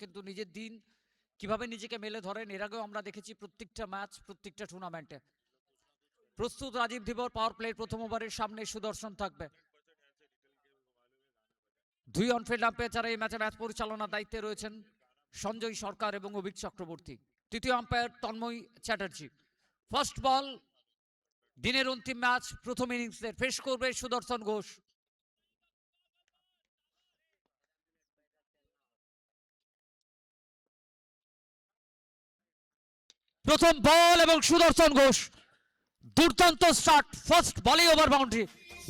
কিন্তু নিজের দিন কিভাবে নিজেকে মেলে ধরেন এর আগেও আমরা দেখেছি প্রত্যেকটা ম্যাচ প্রত্যেকটা টুর্নামেন্টে। প্রস্তুত রাজীব ধীবর, পাওয়ার প্লের প্রথম ওভারের সামনে সুদর্শন থাকবে। দুই অনফিল্ড আম্পায়ার যারা এই ম্যাচে ম্যাচ পরিচালনার দায়িত্বে রয়েছেন সঞ্জয় সরকার এবং অভিক চক্রবর্তী। তৃতীয় আম্পায়ার তন্ময় চ্যাটার্জি। ফার্স্ট বল, দিনের অন্তিম ম্যাচ, প্রথম ইনিংসের ফেস করবে সুদর্শন ঘোষ। প্রথম বল এবং সুদর্শন ঘোষ দুর্দান্ত স্টার্ট, ফার্স্ট বলে ওভার বাউন্ডারি।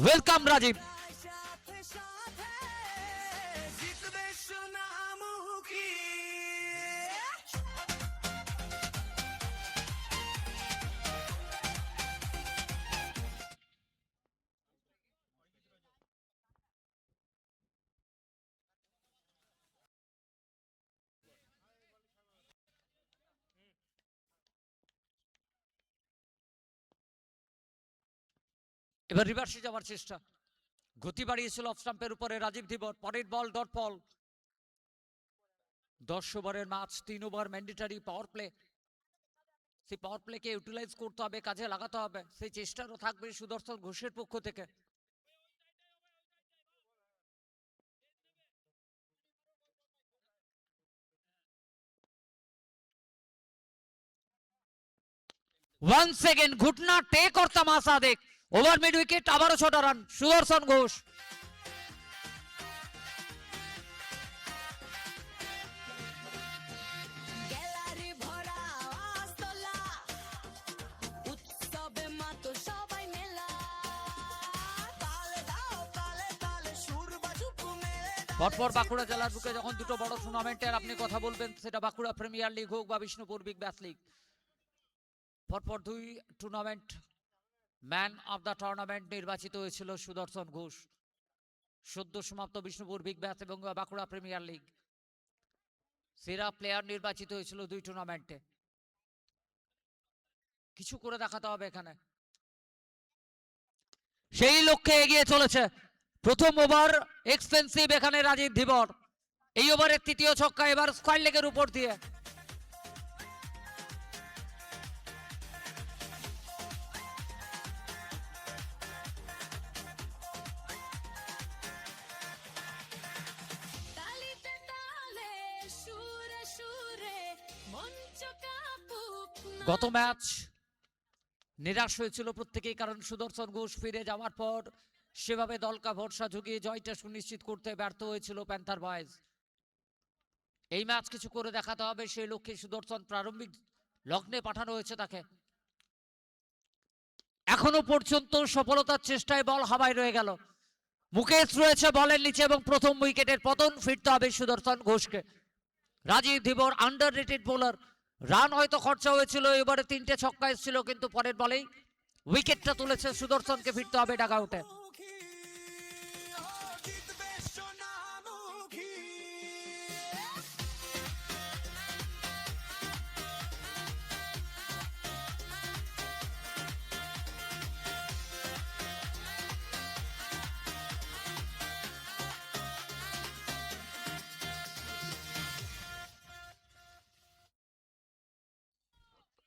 ওয়েলকাম রাজীব। এবার রিভার্সে যাওয়ার চেষ্টা, গতি বাড়িয়েছিল অফ স্টাম্পের উপরে রাজীব ধীবর। পরের বল ডট বল। 10 ওভারের match, 3 over mandatory power play. সেই পাওয়ার প্লেকে ইউটিলাইজ করতে হবে, কাজে লাগাতে হবে, সেই চেষ্টারও থাকবে সুদর্শন ঘোষের পক্ষ থেকে। ওয়ান সেকেন্ড ঘুটনা টেক और तमाशा देख। ওভার মিড উইকেট, আবারও 6টা রান সুদর্শন ঘোষ। পরপর বাঁকুড়া জেলার বুকে যখন দুটো বড় টুর্নামেন্টের আপনি কথা বলবেন, সেটা বাঁকুড়া প্রিমিয়ার লিগ হোক বা বিষ্ণুপুর বিগ ব্যাস লিগ, পরপর দুই tournament man of the tournament নির্বাচিত হয়েছিল সুদর্শন ঘোষ। সদ্য সমাপ্ত বিষ্ণুপুর বিগ ব্যাস এবং বাঁকুড়া প্রিমিয়ার লিগ সেরা প্লেয়ার নির্বাচিত হয়েছিল দুই টুর্নামেন্টে। কিছু করে দেখাতে হবে এখানে, সেই লক্ষ্যে এগিয়ে চলেছে। প্রথম ওভার এক্সপেন্সিভ এখানে রাজীব ধীবর। এই ওভারের তৃতীয় ছক্কা, এবার স্কয়ার লেগের উপর দিয়ে। গত ম্যাচ নিরাশ হয়েছিল প্রত্যেকেই, কারণ সুদর্শন ঘোষ ফিরে যাওয়ার পর সেভাবে দলকা ভরসা ঝুঁকিয়ে জয়টা সুনিশ্চিত করতে ব্যর্থ হয়েছিল প্যান্থার বয়েজ। এই ম্যাচ কিছু করে দেখাতে হবে, সেই লক্ষ্যে সুদর্শন প্রারম্ভিক লগ্নে পাঠানো হয়েছে তাকে। এখনো পর্যন্ত সফলতার চেষ্টায় বল হাওয়ায় রয়ে গেল। মুকেশ রয়েছে বলের নিচে এবং প্রথম উইকেটের পতন, ফিরতে হবে সুদর্শন ঘোষকে। রাজীব ধীবর আন্ডার রেটেড বোলার। রান হয়তো খরচা হয়েছিল, এবারে 3টে ছক্কা এসেছিল, কিন্তু পরের বলেই উইকেটটা তুলেছে সুদর্শনকে, ফিরতে হবে ডাগ আউটে।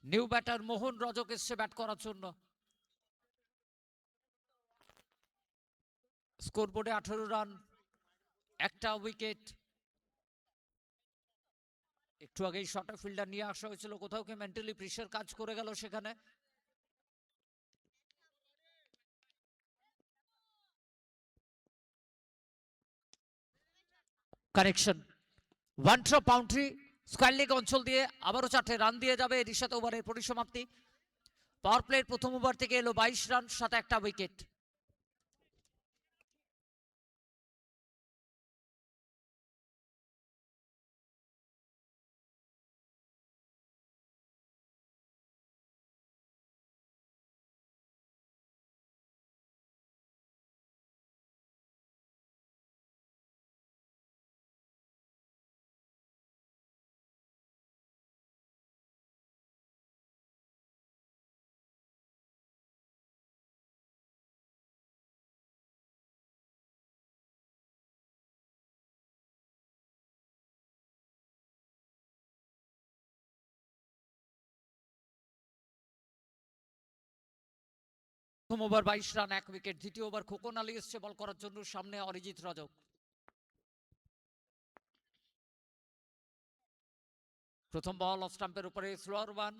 নিউ ব্যাটার মোহন রজক এসছে ব্যাট করার জন্য। স্কোরবোর্ডে 18 রান, একটা উইকেট। একটু আগেই শর্ট ফিল্ডার নিয়ে আসা হয়েছিল, কোথাও কি মেন্টালি প্রেশার কাজ করে গেল সেখানে। Connection, one drop boundary, square leg অঞ্চল দিয়ে আবারও 4টে রান দিয়ে যাবে। এর সাথে ওভারের পরিসমাপ্তি। পাওয়ার প্লের প্রথম ওভার থেকে এলো 22 রান, সাথে একটা উইকেট। প্রথম ওভার 22 রান 1 উইকেট। দ্বিতীয় ওভার খোকন আলী এসছে বল করার জন্য, সামনে অরিজিৎ রজক। প্রথম বল অফ স্টাম্পের উপরে, স্লোয়ার ওয়ান,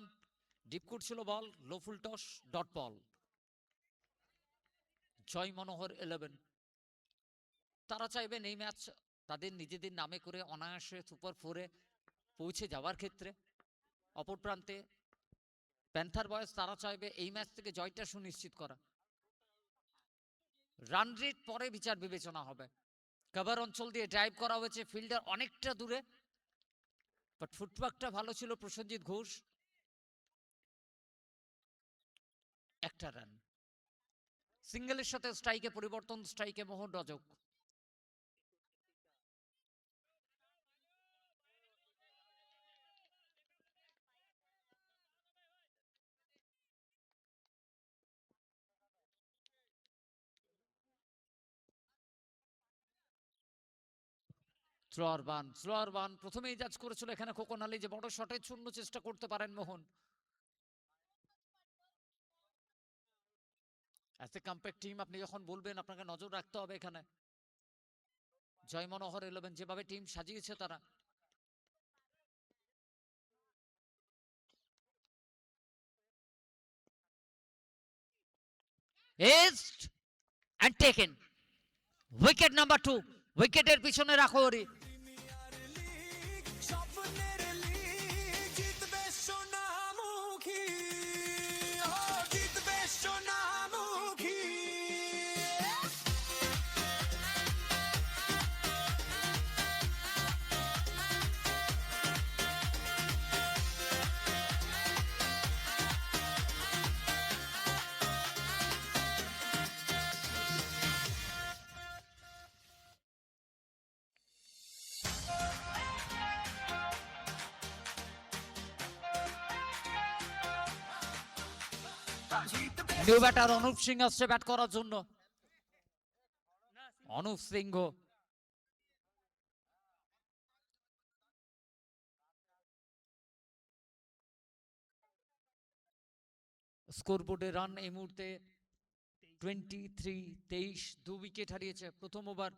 ডিপ করছিল বল, লো ফুল টস, ডট বল। জয় মনোহর 11 তারা চাইবেন এই ম্যাচ তাদের নিজেদের নামে করে অনায়াসে সুপার 4-এ পৌঁছে যাওয়ার ক্ষেত্রে। অপর প্রান্তে প্যান্থার বয়েজ তারা চাইবে এই ম্যাচ থেকে জয়টা সুনিশ্চিত করা। রান রেট পরে বিচার বিবেচনা হবে। কভার অঞ্চল দিয়ে ড্রাইভ করা হয়েছে, ফিল্ডার অনেকটা দূরে, বাট ফুটওয়ার্কটা ভালো ছিল প্রসেনজিৎ ঘোষ। একটা রান। সিঙ্গেলের সাথে স্ট্রাইকে পরিবর্তন, স্ট্রাইকে মোহন রজক। স্লোয়ার বান প্রথমেই জাজ করেছিল এখানে খোকন আলী যে বড় শটে শূন্য চেষ্টা করতে পারেন মোহন। অ্যাজ এ কম্প্যাক্ট টিম আপনি যখন বলবেন আপনাকে নজর রাখতে হবে এখানে। জয় মনোহর 11 যেভাবে টিম সাজিয়েছে তারা। Aced and taken. Wicket number 2। উইকেটের পিছনে রাখো ওরি। নিউ ব্যাটার অনুপ সিং আসছে ব্যাট করার জন্য। অনুপ সিংহ স্কোরবোর্ডে রান এই মুহূর্তে 23, 2 উইকেট হারিয়েছে প্রথম ওভার।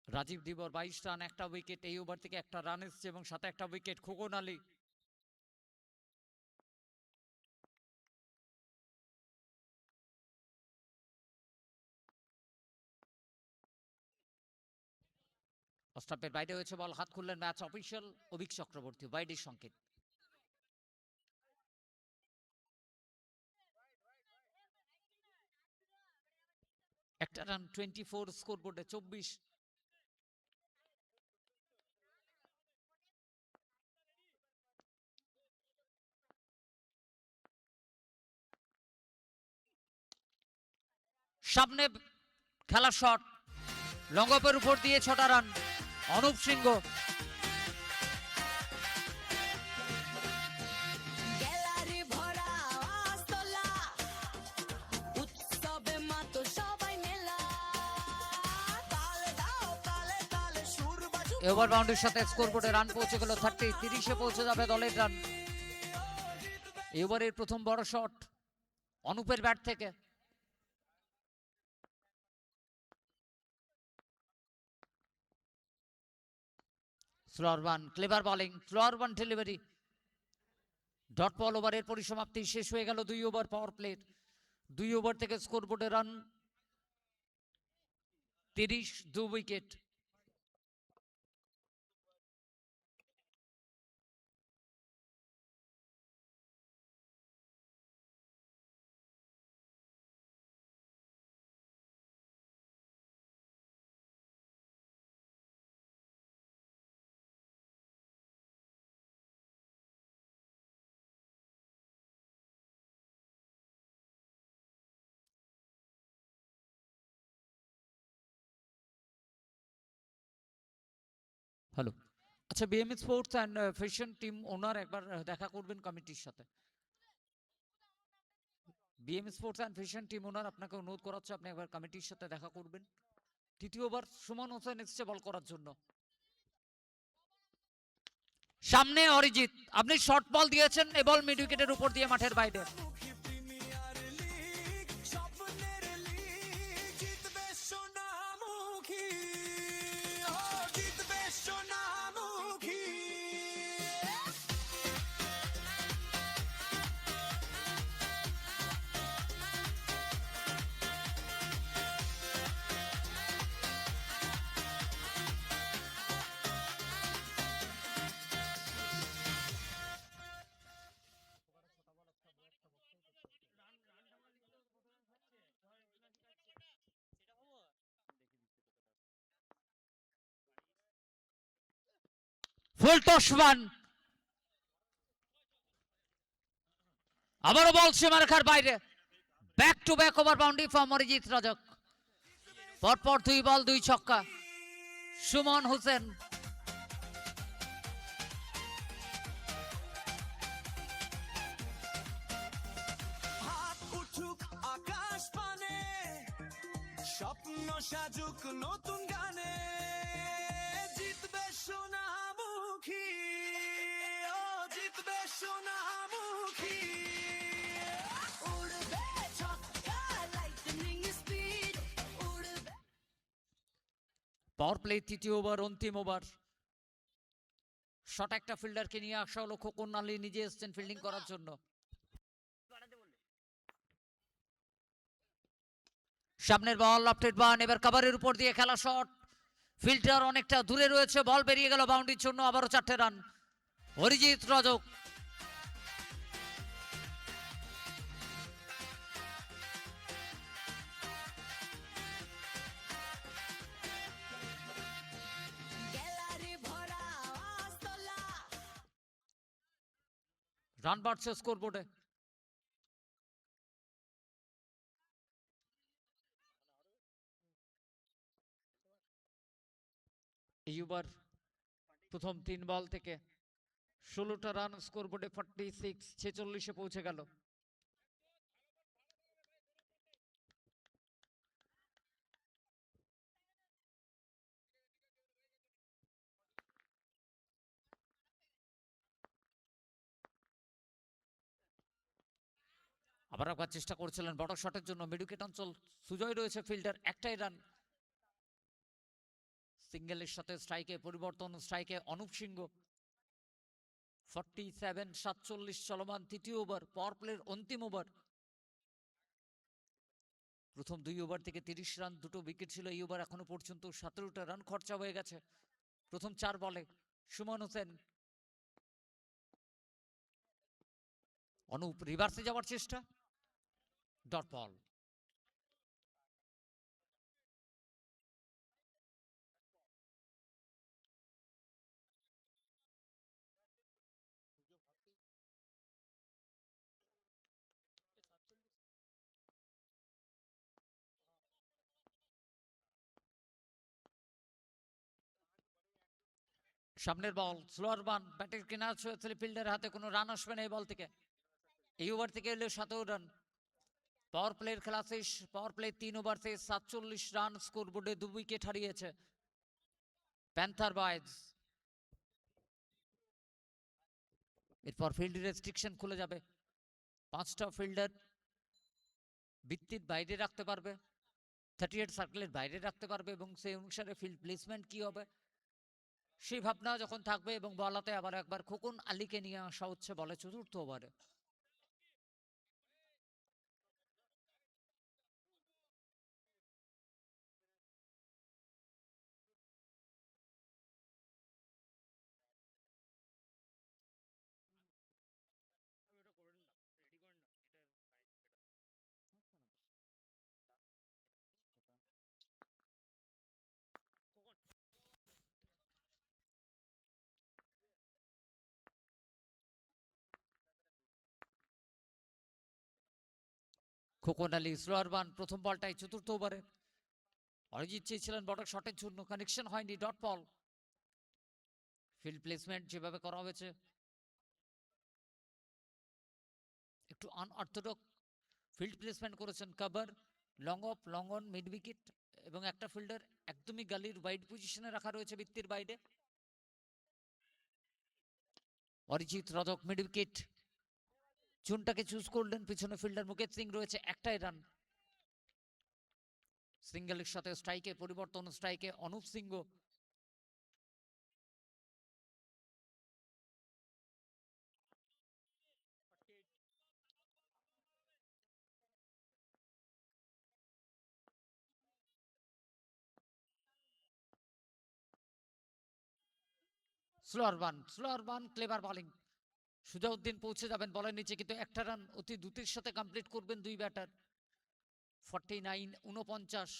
রাজীব দিবর 22 রান, একটা উইকেট। এই ওভার থেকে একটা রান এসছে এবং সাথে একটা উইকেট। খোকন আলী স্টাম্পের বাইরে হয়েছে বল, হাত খুললেন ম্যাচ অফিসিয়াল অভিক চক্রবর্তী, বাইরের সংকেত। একটা রান 24, স্কোরবোর্ডে 24। সামনে খেলার শট, লং অফের উপর দিয়ে 6টা রান। অনুপ সিংহ ওভার বাউন্ডারির সাথে স্কোরবোর্ডে রান পৌঁছে গেল 30, 30-এ পৌঁছে যাবে দলের রান। এবারের প্রথম বড় শট অনুপের ব্যাট থেকে। Slower one, clever bowling, slower one delivery, dot ball. ওভারের পরিসমাপ্তি, শেষ হয়ে গেল 2 ওভার পাওয়ার প্লেট। 2 ওভার থেকে স্কোরবোর্ডে রান 30, 2 উইকেট। হ্যালো, আচ্ছা BM sports and fashion team ওনার একবার দেখা করবেন কমিটির সাথে। BM sports and fashion team ওনার আপনাকে অনুরোধ করা হচ্ছে আপনি একবার কমিটির সাথে দেখা করবেন। তৃতীয়বার সুমন হোসেন এসছে বল করার জন্য। সামনে অরিজিৎ, আপনি শর্ট বল দিয়েছেন, এ বল মিড উইকেটের উপর দিয়ে মাঠের বাইরে। ফুল টস ওয়ান, আবারও বল সীমারেখার বাইরে। Back to back over boundary from Arijit Rajak. পরপর 2 বল 2 ছক্কা। সুমন হোসেন স্বপ্ন সাজুক নতুন গানে, জিতবে সোনামুখী, ও জিতবে সোনামুখী। উড়বে ছক্কা লাইটনিং স্পিড, উড়বে। পাওয়ার প্লে তৃতীয় ওভার, অন্তিম ওভার। শট একটা ফিল্ডারকে নিয়ে আসা হলো, খোকন আলী নিজে এসেছেন ফিল্ডিং করার জন্য। সামনের বল লফটেড বান, এবার কভারের উপর দিয়ে খেলা শট, ফিল্ডার অনেকটা দূরে রয়েছে, বল বেরিয়ে গেল বাউন্ডারির জন্য, আবারও 4টে রান অরিজিৎ রজক। গ্যালারি ভরা আস্তলা, রান বাড়ছে স্কোর বোর্ডে। এই ওভার প্রথম 3 বল থেকে 16টা রান স্কোর বোর্ডে, 46 46-এ পৌঁছে গেল। আবার একবার চেষ্টা করছিলেন বড় শটের জন্য, মিড উইকেট অঞ্চল, সুজয় রয়েছে ফিল্ডার, একটাই রান। সিঙ্গেলের সাথে স্ট্রাইকে পরিবর্তন, স্ট্রাইকে অনুপ সিংহ। 47 47 চলমান তৃতীয় ওভার, পাওয়ার প্লের অন্তিম ওভার। প্রথম 2 ওভার থেকে 30 রান, 2টো উইকেট ছিল এই ওভার, এখনো পর্যন্ত 17টা রান খরচা হয়ে গেছে প্রথম 4 বলে। সুমন হোসেন, অনুপ রিভার্সে যাওয়ার চেষ্টা, ডট বল। সামনের বল স্লোয়ার বান, ব্যাটের কেনা হয়েছিল ফিল্ডারের হাতে, কোনো রান আসবে না এই বল থেকে। এই ওভার থেকে এলো 17 রান। পাওয়ার প্লের খেলা শেষ, পাওয়ার প্লে 3 ওভার থেকে 47 রান, স্কোর বোর্ডে 2 উইকেট হারিয়েছে প্যান্থার বয়েজ। এরপর ফিল্ড রেস্ট্রিকশন খুলে যাবে, 5টা ফিল্ডার ভিত্তির বাইরে রাখতে পারবে, 38 সার্কেলের বাইরে রাখতে পারবে, এবং সেই অনুসারে ফিল্ড প্লেসমেন্ট কি হবে সেই ভাবনা যখন থাকবে। এবং বলাতে আবার একবার খোকন আলীকে নিয়ে আসা হচ্ছে বলে 4র্থ ওভারে। খোকন আলী স্লোয়ার বান, প্রথম বলটাই 4র্থ ওভারে। অরিজিৎ চেয়েছিলেন বড় শটের জন্য, কানেকশন হয়নি, ডট বল। ফিল্ড প্লেসমেন্ট যেভাবে করা হয়েছে একটু আনঅর্থোডক্স ফিল্ড প্লেসমেন্ট করেছেন। Cover, long of, long on, mid wicket, এবং একটা ফিল্ডার একদমই গালির ওয়াইড পজিশনে রাখা রয়েছে বৃত্তির বাইরে। অরিজিৎ রজক মিড উইকেট জোনটাকে চুজ করলেন, পিছনে ফিল্ডার মুকেশ সিং রয়েছে, একটাই রান। সিঙ্গেলের সাথে স্ট্রাইকে পরিবর্তন, স্ট্রাইকে Anup Singha. Slower one clever bowling. Sujauddin পৌঁছে যাবেন বলের নিচে, কিন্তু একটা রান অতি দ্রুতির সাথে কমপ্লিট করবেন দুই ব্যাটার। 49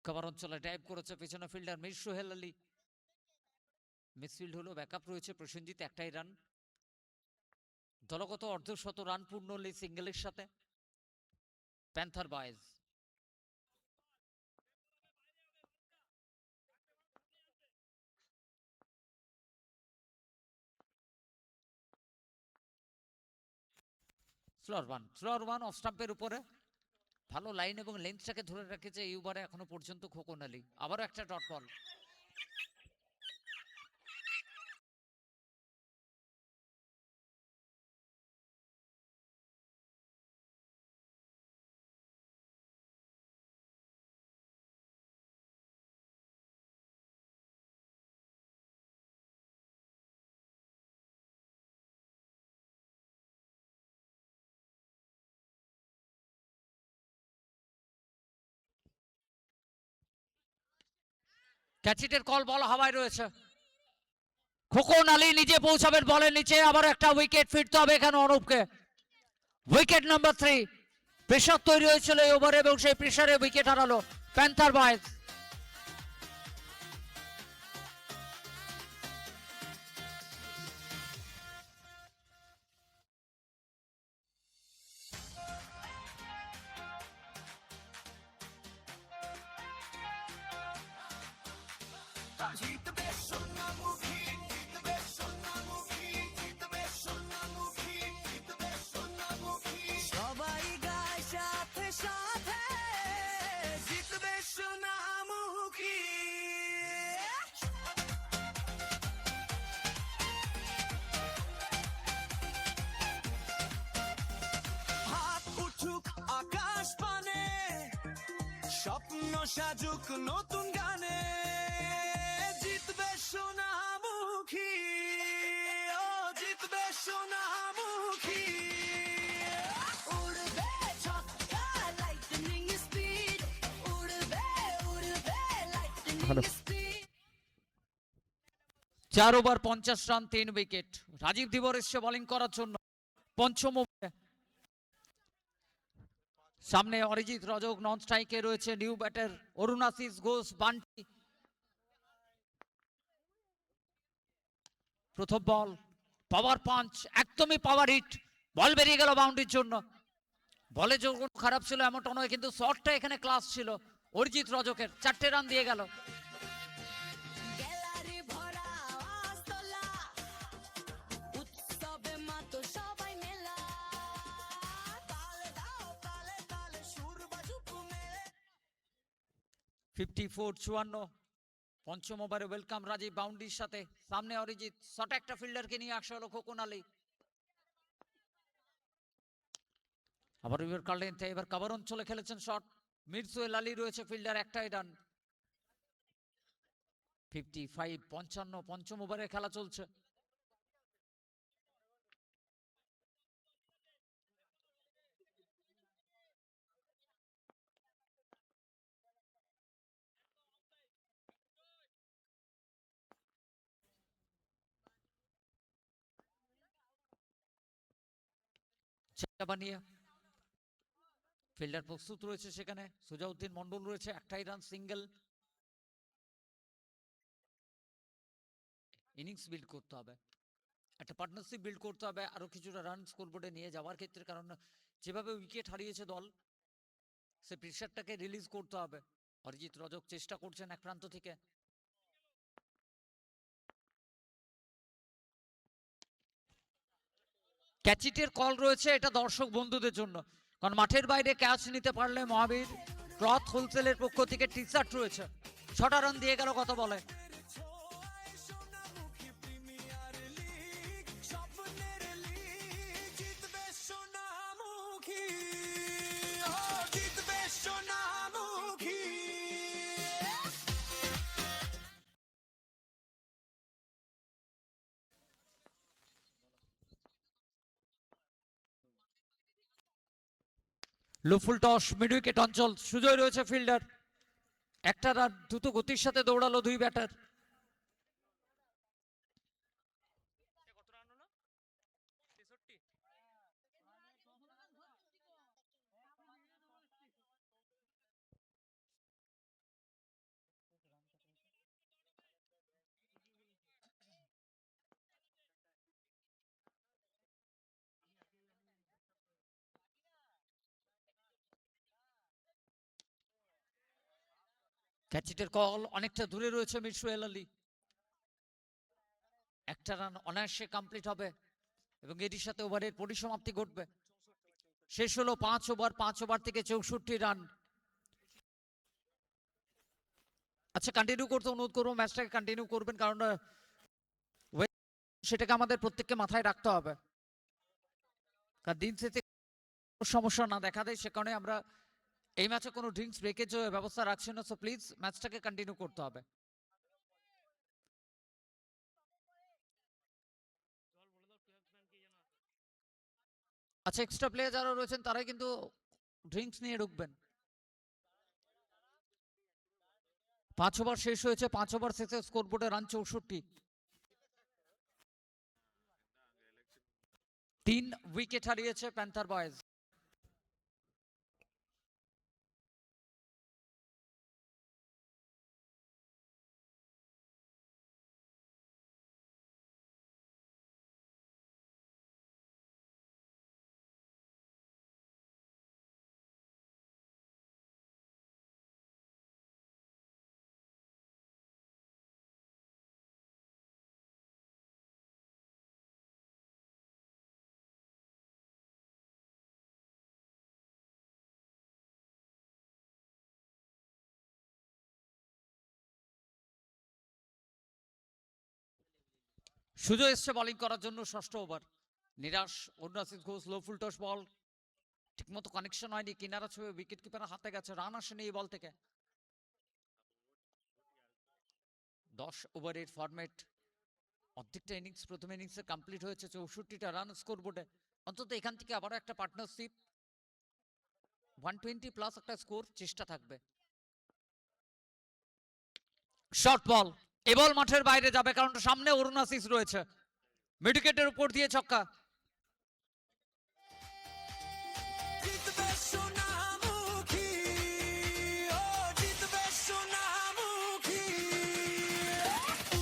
কভার অঞ্চলে ড্রাইভ করেছে পিছনে ফিল্ডার মির সোহেল আলী। মিসফিল্ড হলো, ব্যাকআপ রয়েছে প্রসেনজিৎ, একটাই রান। দলগত অর্ধশত রান পূর্ণ হলে সিঙ্গেলের সাথে Panther Boys. Slower one off স্টাম্পের উপরে ভালো লাইন এবং লেন্থটাকে ধরে রেখেছে এই ওভারে এখনো পর্যন্ত খোকন আলী। আবারও একটা ডট বল। ক্যাচিটের কল, বল হাওয়ায় রয়েছে। খোকন আলী নিজে পৌঁছাবেন বলের নিচে, আবার একটা উইকেট ফিরতে হবে এখানে অনুপকে। Wicket number 3। প্রেসার তৈরি হয়েছিল এই ওভারে এবং সেই প্রেসারে উইকেট হারালো প্যান্থার বয়েজ। জিতবে সোনামুখী, জিতবে সোনামুখী, জিতবে সোনামুখী, জিতবে সোনামুখী। সবাই গায় সাথে সাথে, জিতবে সোনামুখী। হাত উঠুক আকাশ পানে, স্বপ্ন সাজুক নতুন গানে, জিতবে সোনামুখী, ও জিতবে সোনামুখী। উড়বে ছক্কা লাইটনিং স্পিড, উড়বে উড়বে lightning speed. 4 over 50 run 3 wicket. Rajib Dhibar এসছে বোলিং করার জন্য পঞ্চম ওভারে। সামনে অরিজিৎ রজক, নন স্ট্রাইকে রয়েছে নিউ ব্যাটার অরুণাশিস ঘোষ বান্টি। প্রথম বল, পাওয়ার পাঞ্চ, একদমই পাওয়ার হিট, বল বেরিয়ে গেল বাউন্ডারির জন্য। বলে যখন খারাপ ছিল এমনটা নয়, কিন্তু শটটা এখানে ক্লাস ছিল অরিজিৎ রজকের। 4টে রান দিয়ে গেল। গ্যালারি ভরা আস্তলা, উৎসবে মাতো সবাই মেলা। তালে দাও তালে তালে সুর বাজুক মেলে। 54-54। পঞ্চম ওভারে ওয়েলকাম রাজীব বাউন্ডারির সাথে। সামনে অরিজিৎ, শট একটা ফিল্ডারকে নিয়ে আসা হলো খোকন আলী। আবার উইকেট কাটলেন, এবার কভার অঞ্চলে খেলেছেন শট। মির সোহেল আলী রয়েছে ফিল্ডার, একটাই রান। 55-55, পঞ্চম ওভারে খেলা চলছে। চেষ্টা বানিয়ে ফিল্ডার প্রস্তুত রয়েছে সেখানে। সুজাউদ্দিন মন্ডল রয়েছে, একটাই রান, সিঙ্গেল। ইনিংস বিল্ড করতে হবে, একটা পার্টনারশিপ বিল্ড করতে হবে আরো কিছুটা রান স্কোরবোর্ডে নিয়ে যাওয়ার ক্ষেত্রে, কারণ যেভাবে উইকেট হারিয়েছে দল, সে প্রেশারটাকে রিলিজ করতে হবে। অরিজিৎ রজক চেষ্টা করছেন এক প্রান্ত থেকে। ক্যাচিটের কল রয়েছে, এটা দর্শক বন্ধুদের জন্য, কারণ মাঠের বাইরে ক্যাচ নিতে পারলে মহাবীর ক্লথ হোলসেলের পক্ষ থেকে টি শার্ট রয়েছে। 6টা রান দিয়ে গেল কত বলে। লুফুল টস, মিড উইকেট অঞ্চল, সুজয় রয়েছে ফিল্ডার। একটা রান দ্রুত গতির সাথে দৌড়ালো দুই ব্যাটার। ক্যাচিটের কল অনেকটা দূরে রয়েছে মির সোহেল আলী। একটা রান অনায়াসে কমপ্লিট হবে এবং এরই সাথে ওভারের পরিসমাপ্তি ঘটবে। শেষ হলো 5 ওভার, 5 ওভার থেকে 64 রান। আচ্ছা, কন্টিনিউ করতে অনুরোধ করবো, ম্যাচটাকে কন্টিনিউ করবেন, কারণ সেটাকে আমাদের প্রত্যেককে মাথায় রাখতে হবে, কারণ দিন শেষে সমস্যা না দেখা দেয়, সে কারণে আমরা এই ম্যাচে কোনো ড্রিঙ্কস ব্রেকেজ ব্যবস্থা রাখছি না। সো প্লিজ ম্যাচটাকে কন্টিনিউ করতে হবে। আচ্ছা, এক্সট্রা প্লেয়ার যারা রয়েছেন তারাই কিন্তু ড্রিঙ্কস নিয়ে ঢুকবেন। 5 ওভার শেষ হয়েছে, 5 ওভার শেষে স্কোরবোর্ডে রান 64। 3 উইকেট হারিয়েছে প্যান্থার বয়েজ। সুযোগ এসছে বোলিং করার জন্য ষষ্ঠ ওভার। নিরাশ অরুণাসিস ঘোষ, লো ফুল টস বল, ঠিকমতো কানেকশন হয়নি, কিনারা ছুঁয়ে উইকেট কিপারের হাতে গেছে, রান আসেনি এই বল থেকে। 10 ওভারের ফরম্যাট, অর্ধেকটা ইনিংস প্রথম ইনিংসে কমপ্লিট হয়েছে, 64টা রান স্কোরবোর্ডে। অন্তত এখান থেকে আবারও একটা পার্টনারশিপ 120 প্লাস একটা স্কোর চেষ্টা থাকবে। শর্ট বল, এ বল মাঠের বাইরে যাবে, কারণ সামনে অরুণাসিস রয়েছে। মিড উইকেটের উপর দিয়ে ছক্কা।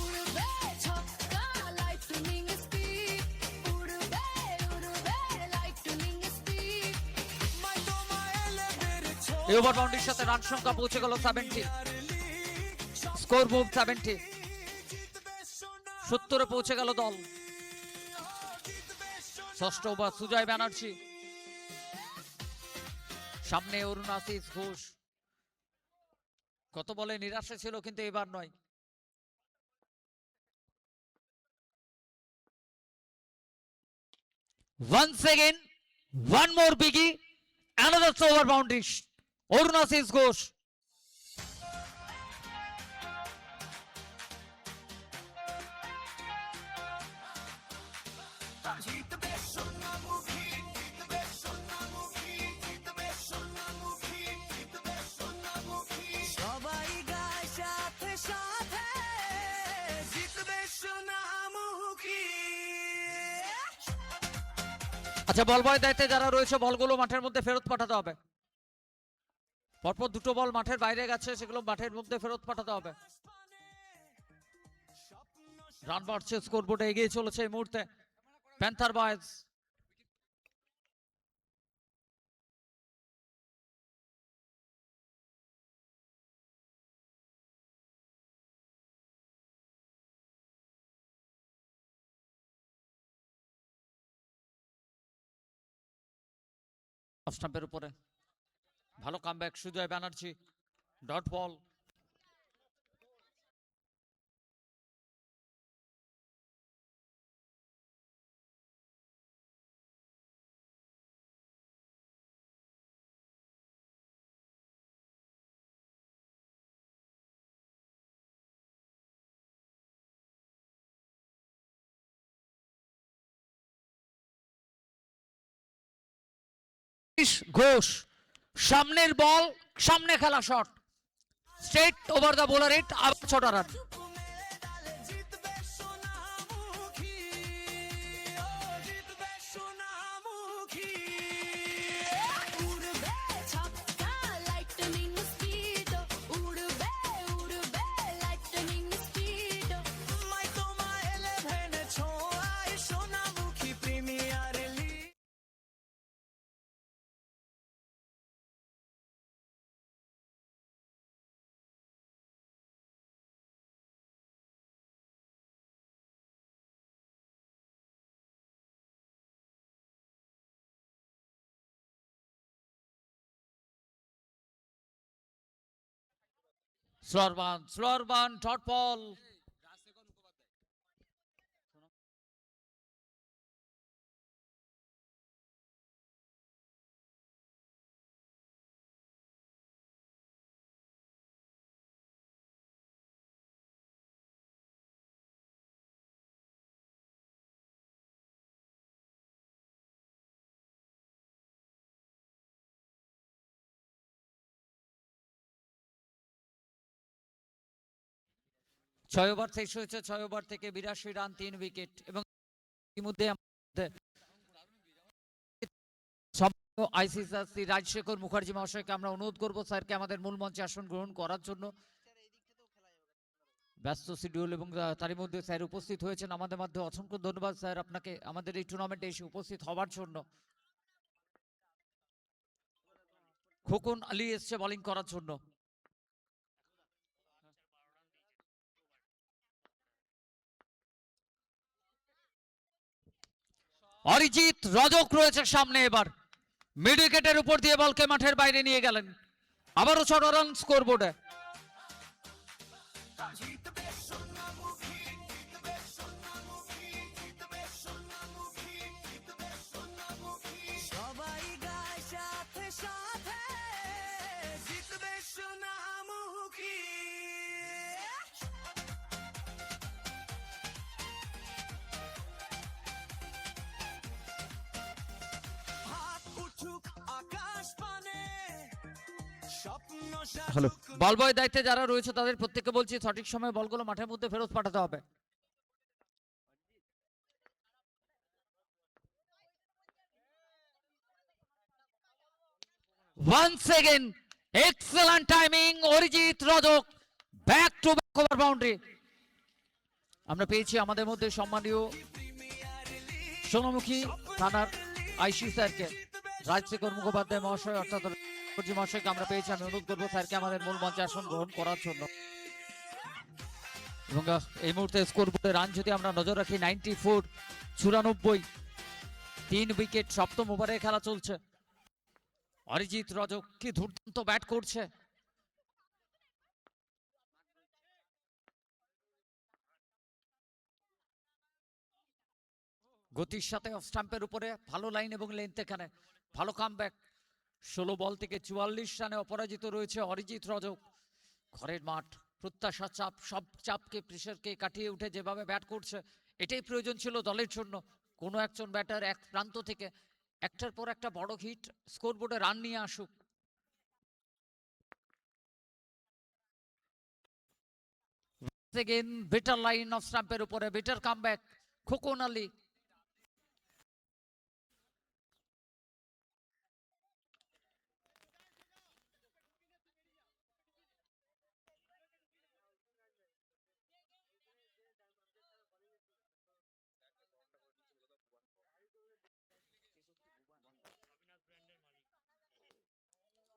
উড়বে ছক্কা লাইটনিং স্পিড, উড়বে উড়বে লাইটনিং স্পিড, মাই তোমায় এলেবের এই ওভার বাউন্ডারির সাথে রান সংখ্যা পৌঁছে গেল 70। স্কোর মুভ 70, 70-এ পৌঁছে গেল দল। ষষ্ঠ ওভার, সুজয় ব্যানার্জি, সামনে অরুণাসিস ঘোষ। কত বলে নিরাশা ছিল, কিন্তু এবার নয়। Once again, one more biggie, another over boundary. Orunasis Ghosh. সবাই গায় সাথে সাথে জিতবে সোনামুখী। আচ্ছা, বল বয় দায়িত্বে যারা রয়েছে বলগুলো মাঠের মধ্যে ফেরত পাঠাতে হবে। পরপর দুটো বল মাঠের বাইরে গেছে, সেগুলো মাঠের মধ্যে ফেরত পাঠাতে হবে। রান বাড়ছে, স্কোরবোর্ডে এগিয়ে চলেছে এই মুহূর্তে প্যান্থার বয়েজ। অফ স্টাম্পের উপরে ভালো comeback Sujoy Banerjee, dot ball. Ghosh সামনের বল, সামনে খেলা shot, straight over the bowler hit, আবার ছোট রান। চুপ মেরে ডালে জিতবে সোনামুখী, ও জিতবে সোনামুখী। উড়বে ছক্কা লাইটনিং স্পিড, উড়বে উড়বে লাইটনিং স্পিড। মাই তোমার 11 ছোঁয়ায় সোনামুখী প্রিমিয়ার লিগ। স্লোয়ার বান ডট বল। ছয় ওভার শেষ হয়েছে, 6 ওভার থেকে 82 রান, 3 উইকেট। এবং ইতিমধ্যে আইসিসি রাজশেখর মুখার্জি মহাশয়কে আমরা অনুরোধ করবো স্যারকে আমাদের মূল মঞ্চে আসন গ্রহণ করার জন্য। ব্যস্ত শিডিউল এবং তারই মধ্যে স্যার উপস্থিত হয়েছেন আমাদের মধ্যে। অসংখ্য ধন্যবাদ স্যার আপনাকে আমাদের এই টুর্নামেন্টে এসে উপস্থিত হওয়ার জন্য। খোকন আলী এসছে বোলিং করার জন্য। অরিজিৎ রজক রয়েছে সামনে, এবার মিড উইকেটের উপর দিয়ে বলকে মাঠের বাইরে নিয়ে গেলেন। আবারও 6 রান স্কোরবোর্ডে। জিতবে সোনামুখী, জিতবে সোনামুখী, জিতবে সোনামুখী, জিতবে সোনামুখী। সবাই গায় সাথে সাথে, জিতবে সোনামুখী। হাত উঠুক আকাশ পানে, স্বপ্ন হ্যালো, সাজুক। বল বয় দায়িত্বে যারা রয়েছে তাদের প্রত্যেককে বলছি সঠিক সময়ে বলগুলো মাঠের মধ্যে ফেরত পাঠাতে হবে। Once again, excellent timing, Arijit Rajak back to back over boundary. আমরা পেয়েছি আমাদের মধ্যে সম্মানীয় সোনামুখী থানার আইসি স্যারকে, রাজশেখর মুখোপাধ্যায় মহাশয় অর্থাৎ মুখার্জি মহাশয়কে আমরা পেয়েছি। আমি অনুরোধ করবো স্যারকে আমাদের মূল মঞ্চে আসন গ্রহণ করার জন্য। এবং এই মুহূর্তে স্কোর বোর্ডে রান যদি আমরা নজর রাখি 94, 94, 3 উইকেট। সপ্তম ওভারে খেলা চলছে। অরিজিৎ রজক কি দুর্দান্ত ব্যাট করছে। গতির সাথে অফ স্টাম্পের উপরে ভালো লাইন এবং লেন্থ, এখানে ভালো কামব্যাক। 16 বল থেকে 44 রানে অপরাজিত রয়েছে অরিজিৎ রজক। ঘরের মাঠ, প্রত্যাশা চাপ, সব চাপকে প্রেশারকে কাটিয়ে উঠে যেভাবে ব্যাট করছে, এটাই প্রয়োজন ছিল দলের জন্য। কোনো একজন ব্যাটার এক প্রান্ত থেকে একটার পর একটা বড় হিট স্কোরবোর্ডে রান নিয়ে আসুক। বেটার লাইন অফ স্টাম্পের উপরে, বেটার কামব্যাক খোকন আলী।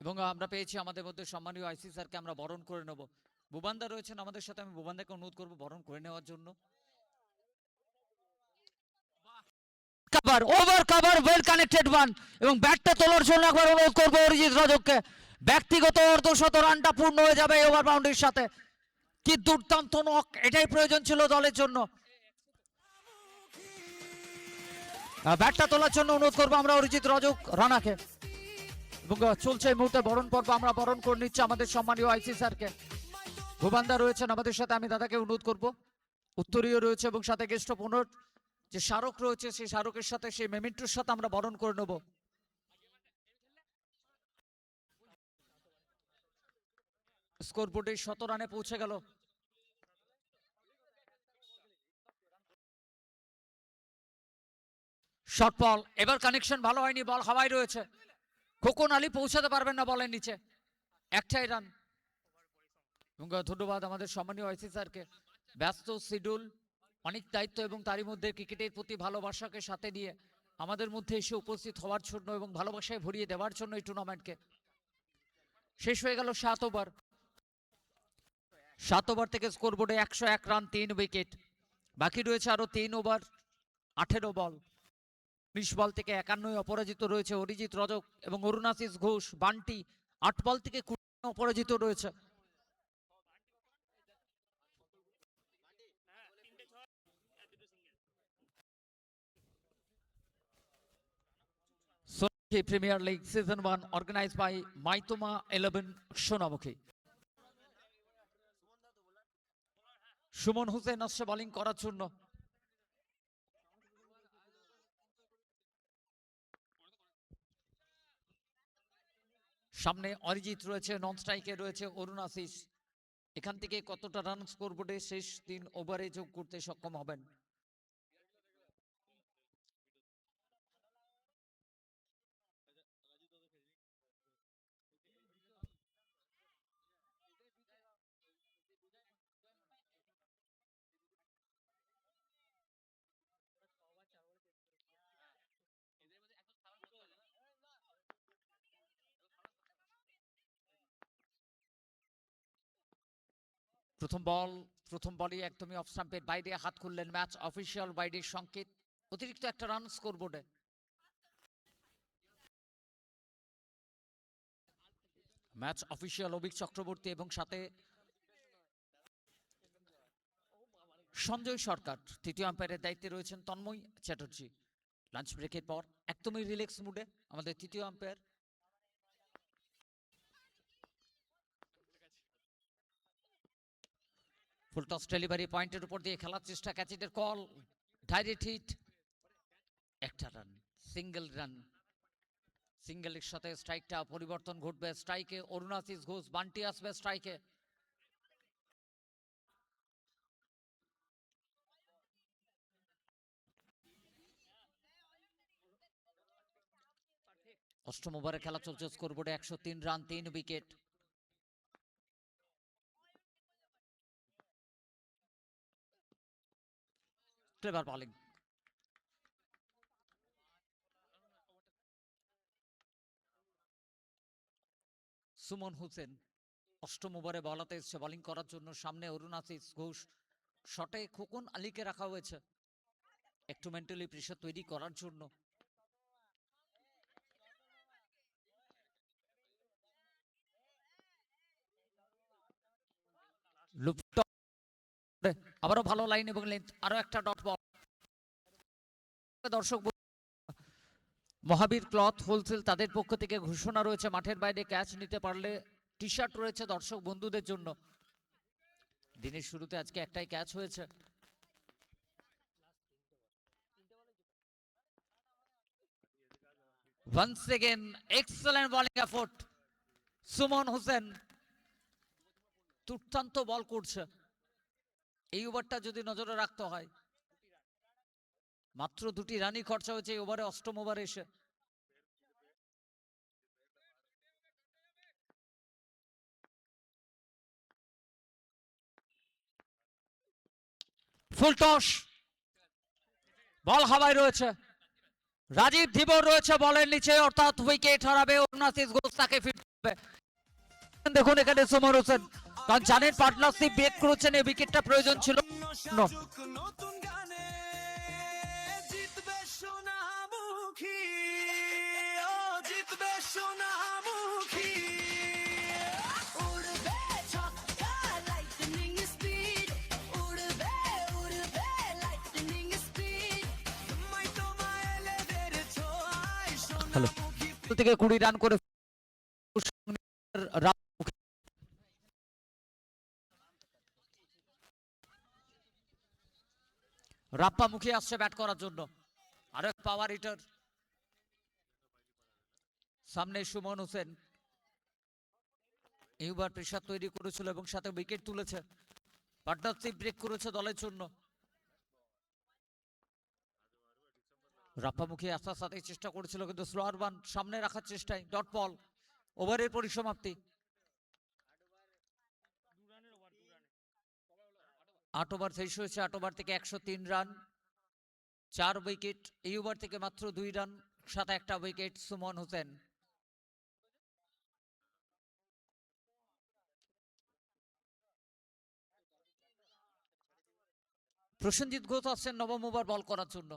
এবং আমরা পেয়েছি আমাদের মধ্যে সম্মানীয় আইসি স্যারকে আমরা বরণ করে নেব। বুবান্দা রয়েছেন আমাদের সাথে, আমি বুবান্দাকে অনুরোধ করবো বরণ করে নেওয়ার জন্য। Over cover well connected one, এবং ব্যাটটা তোলার জন্য একবার অনুরোধ করবো অরিজিৎ রজককে। ব্যক্তিগত অর্ধশত রানটা পূর্ণ হয়ে যাবে এই ওভার বাউন্ডারির সাথে। কি দুর্দান্ত নক, এটাই প্রয়োজন ছিল দলের জন্য। ব্যাটটা তোলার জন্য অনুরোধ করবো আমরা অরিজিৎ রজক রানাকে। এবং চলছে এই মুহূর্তে বরণ পর্ব, আমরা বরণ করে নিচ্ছি আমাদের সম্মানীয় আইসি স্যারকে। ভুবানদা রয়েছেন আমাদের সাথে, আমি দাদাকে অনুরোধ করব। উত্তরীয় রয়েছে এবং সাথে গেস্ট অফ অনার যে স্মারক রয়েছে, সেই স্মারকের সাথে সেই মেমেন্টোর সাথে আমরা বরণ করে নেব। স্কোরবোর্ডে ১৭ রানে পৌঁছে গেল। শর্ট বল, এবার কানেকশন ভালো হয়নি, বল হাওয়ায় রয়েছে। খোকন আলী পৌঁছাতে পারবেন না বলের নিচে, একটাই রান। এবং ধন্যবাদ আমাদের সম্মানীয় আইসি স্যারকে। ব্যস্ত শিডিউল, অনেক দায়িত্ব এবং তারই মধ্যে ক্রিকেটের প্রতি ভালোবাসাকে সাথে নিয়ে আমাদের মধ্যে এসে উপস্থিত হওয়ার জন্য এবং ভালোবাসায় ভরিয়ে দেওয়ার জন্য এই টুর্নামেন্টকে। শেষ হয়ে গেল 7 ওভার। 7 ওভার থেকে স্কোরবোর্ডে 101 রান, 3 উইকেট। বাকি রয়েছে আরো 3 ওভার, 18 বল। 20 বল থেকে 51 অপরাজিত রয়েছে অরিজিৎ রজক এবং অরুণাশিস ঘোষ। বান্টি 8 বল থেকে 20 অপরাজিত রয়েছে। Premier League Season 1 organized by Maitoma 11 Sonamukhi. Suman Hossain আসছে বোলিং করার জন্য। সামনে অরিজিৎ রয়েছে, নন স্ট্রাইকে রয়েছে অরুণাশিস। এখান থেকে কতটা রান স্কোরবোর্ডে শেষ 3 ওভারে যোগ করতে সক্ষম হবেন। প্রথম বলই একদমই অফ স্টাম্পের বাইরে হাত খুললেন ম্যাচ অফিসিয়াল বাইরের সংকেত। অতিরিক্ত একটা রান স্কোরবোর্ডে। ম্যাচ অফিসিয়াল অভিক চক্রবর্তী এবং সাথে সঞ্জয় সরকার। তৃতীয় আম্পায়ারের দায়িত্বে রয়েছেন তন্ময় চ্যাটার্জি। লাঞ্চ ব্রেকের পর একদমই রিল্যাক্স মুডে আমাদের তৃতীয় আম্পায়ার। ফুল টস ডেলিভারি, পয়েন্টের উপর দিয়ে খেলার চেষ্টা, ক্যাচেটের কল, ডাইরেক্ট হিট, একটা রান, সিঙ্গেল রান। সিঙ্গেলের সাথে স্ট্রাইকটা পরিবর্তন ঘটবে। স্ট্রাইকে অরুণাশিস ঘোষ, বান্টি আসবে স্ট্রাইকে। অষ্টম ওভারে খেলা চলছে, স্কোরবোর্ডে 103 run, 3 wicket. Clever bowling. Suman Hossain অষ্টম ওভারে বলাতে এসছে বোলিং করার জন্য। সামনে অরুণাশিস ঘোষ, শটে খোকন আলীকে রাখা হয়েছে একটু মেন্টালি প্রেশার তৈরি করার জন্য। আবারও ভালো লাইন এবং লেন্থ, আরো একটা ডট বল। দর্শক মহাবীর ক্লথ হোলসেল তাদের পক্ষ থেকে ঘোষণা রয়েছে, মাঠের বাইরে ক্যাচ নিতে পারলে টি শার্ট রয়েছে দর্শক বন্ধুদের জন্য। দিনের শুরুতে আজকে একটাই ক্যাচ হয়েছে। once again excellent bowling effort Suman Hossain, দুর্দান্ত বল করছে। এই ওভারটা যদি নজরে রাখতে হয়, মাত্র 2টি রানই খরচা হয়েছে এই ওভারে, অষ্টম ওভারে এসে। ফুল টস, বল হাওয়ায় রয়েছে। রাজীব ধীবর রয়েছে বলের নিচে, অর্থাৎ উইকেট হারাবে অরুণাশিস ঘোষ, তাকে ফিরতে হবে। দেখুন এখানে সুমন হোসেন, কারণ জানেন পার্টনারশিপ ব্রেক করেছেন, এই উইকেটটা প্রয়োজন ছিল। নতুন গানে জিতবে সোনা সোনামুখী ও জিতবে সোনামুখী উড়বে ছক্কা লাইটনিং স্পিড উড়বে উড়বে লাইটনিং স্পিড মই তোমায় লেদের ছোঁয়ায় সোনামুখী থেকে 20 রান করে রাপ্পা মুখে আসছে ব্যাট করার জন্য। আরেক পাওয়ার হিটার সামনে সুমন হোসেন এইবার প্রেসার তৈরি করেছিল এবং সাথে উইকেট তুলেছে, পার্টনারশিপ ব্রেক করেছে দলের জন্য। রাপ্পা মুখে আসার সাথে চেষ্টা করেছিল কিন্তু স্লোয়ার বান সামনে রাখার চেষ্টায় ডট বল। ওভারের পরিসমাপ্তি 8 ওভার শেষ হয়েছে। 8 ওভার থেকে 103 রান, 4 উইকেট। এই ওভার থেকে মাত্র 2 রান, সাথে একটা উইকেট সুমন হোসেন। প্রসেনজিৎ ঘোষ আসছেন নবম ওভার বল করার জন্য।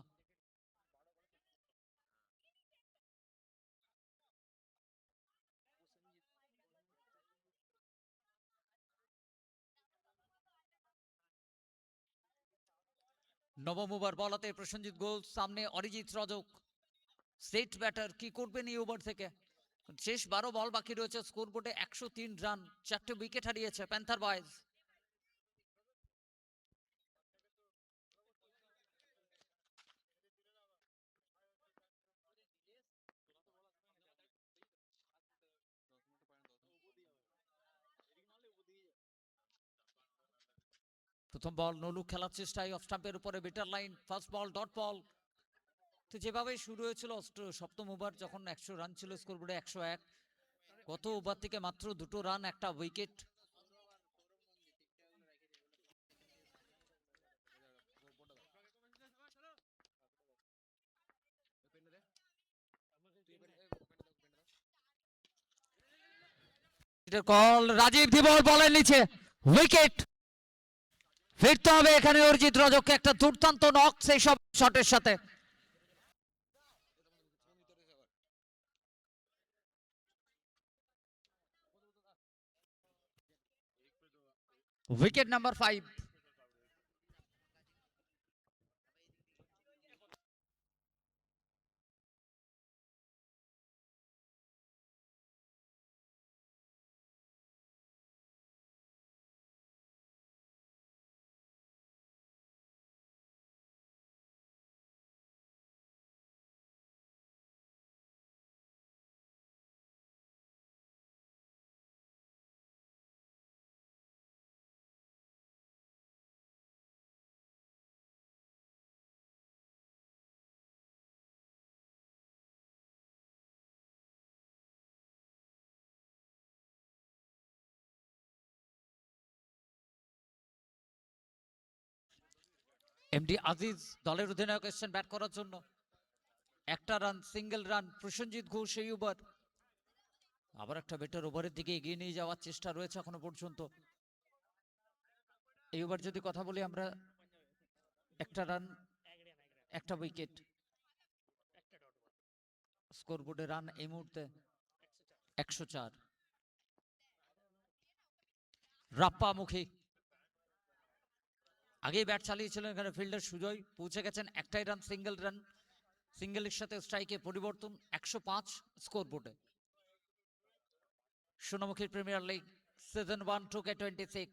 নবম ওভার বল হাতে প্রসেনজিৎ ঘোষ, সামনে অরিজিৎ রজক। সেট ব্যাটার, কি করবেন এই ওভার থেকে? শেষ 12 বল বাকি রয়েছে। স্কোর বোর্ডে 103 রান, 4টে উইকেট হারিয়েছে প্যান্থার বয়েজ। প্রথম বল নলু খেলার চেষ্টায় অফ স্টাম্পের উপরে বেটার লাইন, ফার্স্ট বল ডট বল। তো যেভাবে শুরু হয়েছিল সপ্তম ওভার, যখন 100 রান ছিল স্কোর বোর্ডে 101, কত ওভার থেকে মাত্র 2টো রান, একটা উইকেট। কল রাজীব ধীবর বলের নিচে উইকেট। ফিরতে হবে এখানে অরিজিৎ রজককে, একটা দুর্দান্ত নক সেই সব শটের সাথে। Wicket number 5। এমডি আজিজ দলের অধিনায়ক এসেছেন ব্যাট করার জন্য। একটা run, single run Prosenjit Ghosh এই ওভার। আবার একটা বেটার ওভারের দিকে এগিয়ে নিয়ে যাওয়ার চেষ্টা রয়েছে এখনো পর্যন্ত। এই ওভার যদি কথা বলি আমরা, একটা রান, একটা উইকেট। স্কোর বোর্ডে রান এই মুহূর্তে 104। রাপ্পা মুখী আগেই ব্যাট চালিয়েছিলেন এখানে ফিল্ডার সুজয়, পৌঁছে গেছেন একটাই রান, সিঙ্গেল রান। সিঙ্গেলের সাথে স্ট্রাইকে পরিবর্তন, 105 স্কোর বোর্ডে। Sonamukhi premier league season 1 2K26।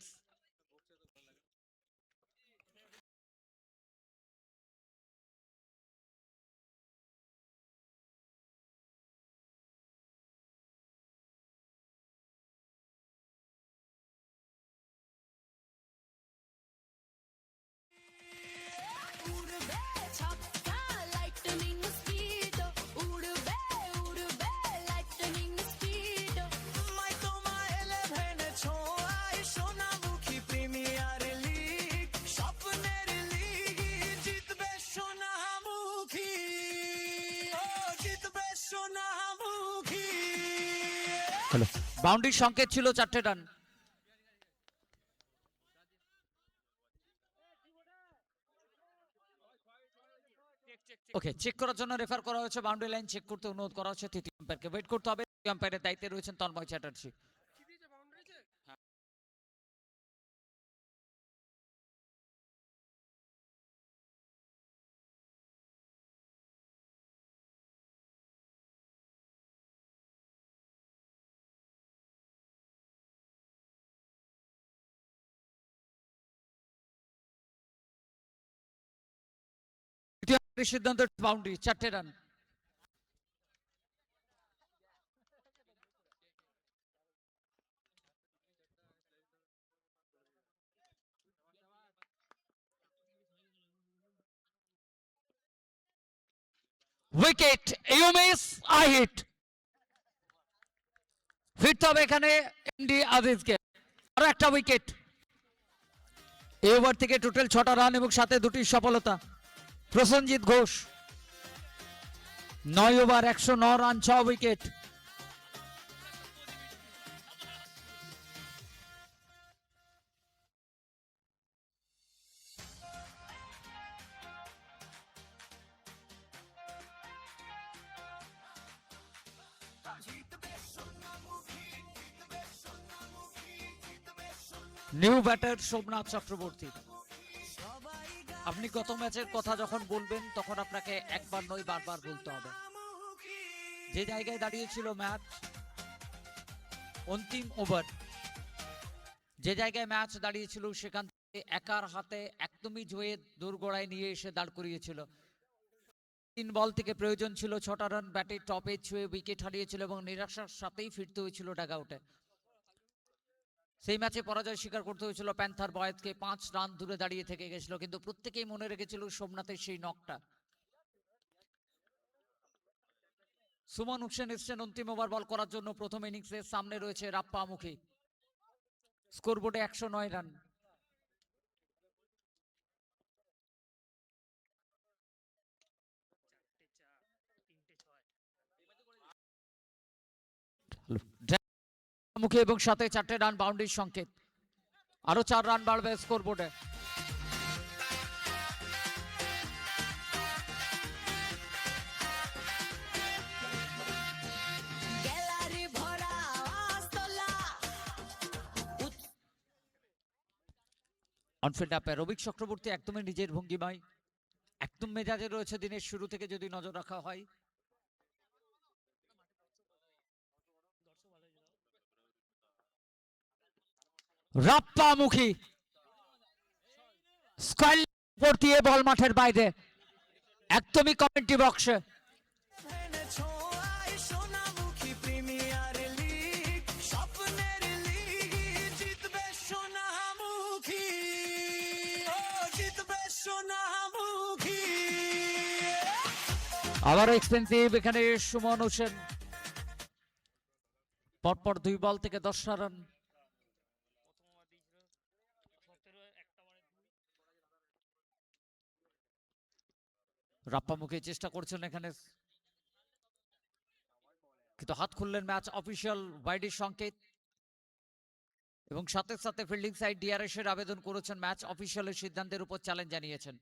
উড়বে ছক্কা লাইটনিং স্পিড উড়বে উড়বে লাইটনিং স্পিড মই তোমায় 11 ছোঁয়ায় সোনামুখী প্রিমিয়ার লিগ স্বপ্নের লিগ জিতবে সোনামুখী ও জিতবে সোনামুখী। বাউন্ডারির সংকেত ছিল 4টে রান। ওকে, চেক করার জন্য রেফার করা হয়েছে, বাউন্ডারি লাইন চেক করতে অনুরোধ করা হচ্ছে। তৃতীয় আম্পায়ারকে ওয়েট করতে হবে। তৃতীয় আম্পায়ারের দায়িত্বে রয়েছেন তন্ময় চ্যাটার্জি। তৃতীয় আম্পায়ারের সিদ্ধান্ত বাউন্ডারি, 4টে run. Wicket, you miss, I hit. ফিরতে হবে এখানে এমডি আজিজকে। আরো একটা উইকেট। এই ওভার থেকে টোটাল 6টা রান এবং সাথে 2টি সফলতা। Prosenjit Ghosh 9 over 109 run, 6 wicket. New batter Somnath Chakraborty. আপনি গত ম্যাচের কথা যখন বলবেন তখন আপনাকে একবার নয় বারবার বলতে হবে। যে জায়গায় দাঁড়িয়েছিল ম্যাচ, অন্তিম ওভার যে জায়গায় ম্যাচ দাঁড়িয়েছিল সেখান থেকে একার হাতে একদমই জয়ে দোরগোড়ায় নিয়ে এসে দাঁড় করিয়েছিল। 3 বল থেকে প্রয়োজন ছিল 6টা রান, ব্যাটে টপে ছুঁয়ে উইকেট হারিয়েছিল এবং নিরাশার সাথেই ফিরতে হয়েছিল ডাগ আউটে। সেই ম্যাচে পরাজয় স্বীকার করতে হয়েছিল প্যান্থার বয়েজকে। 5 রান দূরে দাঁড়িয়ে থেকে গেছিল, কিন্তু প্রত্যেকেই মনে রেখেছিল সোমনাথের সেই নকটা। সুমন হোসেন এসছেন অন্তিম ওভার বল করার জন্য প্রথম ইনিংসে। সামনে রয়েছে রাপ্পা মুখী। স্কোরবোর্ডে 109 রান। মুখী এবং সাথে 4টে রান বাউন্ডারির সংকেত। আরো 4 রান বাড়বে স্কোরবোর্ডে। গ্যালারি ভরা আস্তলা অনফিল্ড আম্পায়ার রবিক চক্রবর্তী একদমই নিজের ভঙ্গিমায়, একদম মেজাজে রয়েছে দিনের শুরু থেকে যদি নজর রাখা হয়। রাপ্পা মুখী স্কোয়ার দিয়ে বল মাঠের বাইরে, একদমই কমেন্ট্রি বক্সে। এনেছো আই সোনামুখী প্রিমিয়ার লিগ, স্বপ্নের লিগ, জিতবে সোনামুখী, ও জিতবে সোনামুখী। আবারও এক্সপেন্সিভ এখানে সুমন হোসেন। পরপর 2 বল থেকে 10টা রান। রাপ্পা মুখী চেষ্টা করছেন এখানে, কিন্তু হাত খুললেন ম্যাচ অফিসিয়াল ওয়াইডের সংকেত এবং সাথে সাথে ফিল্ডিং সাইড ডিআরএস এর আবেদন করেছেন। ম্যাচ অফিসিয়ালের সিদ্ধান্তের উপর চ্যালেঞ্জ জানিয়েছেন।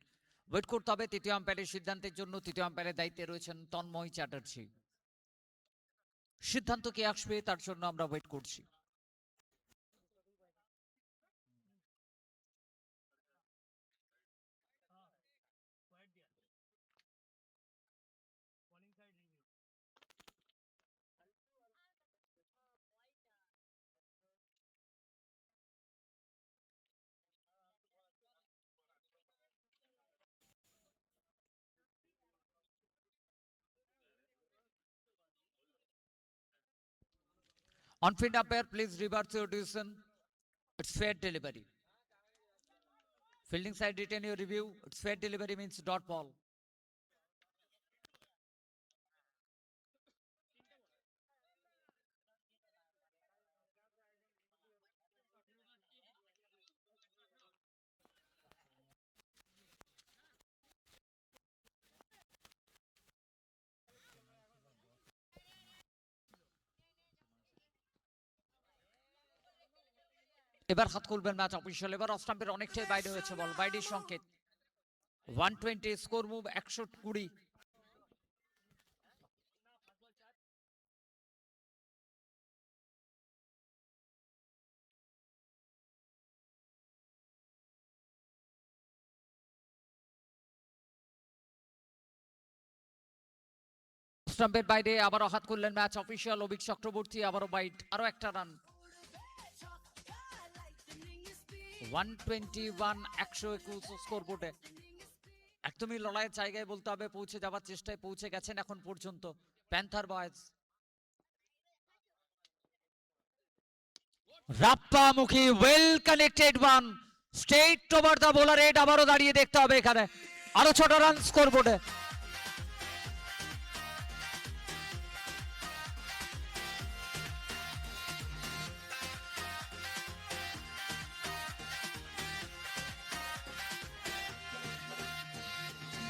ওয়েট করতে হবে তৃতীয় আম্পায়ারের সিদ্ধান্তের জন্য। তৃতীয় আম্পায়ারের দায়িত্বে রয়েছেন তন্ময় চ্যাটার্জি। সিদ্ধান্ত কি আসবে তার জন্য আমরা ওয়েট করছি। On-field umpire, please reverse your decision. It's fair delivery. Fielding side retain your review. It's fair delivery means dot ball. এবার হাত খুলবেন ম্যাচ অফিসিয়াল। এবার অফ স্টাম্পের অনেকটাই বাইরে হয়েছে বল, বাইরের সংকেত। 120 স্কোর মুভ 120। স্টাম্পের বাইরে আবারও হাত করলেন ম্যাচ অফিসিয়াল অভিক চক্রবর্তী, আবারও বাইট, আরো একটা রান। 121 121 স্কোর বোর্ডে একদমই লড়াইয়ের জায়গায় বলতে হবে, পৌঁছে যাওয়ার চেষ্টায় পৌঁছে গেছেন এখন পর্যন্ত প্যান্থার বয়েজ। রাপ্পামুখী well connected one straight over the bowler head, আবারও দাঁড়িয়ে দেখতে হবে এখানে, আরো 6টা রান স্কোর বোর্ডে।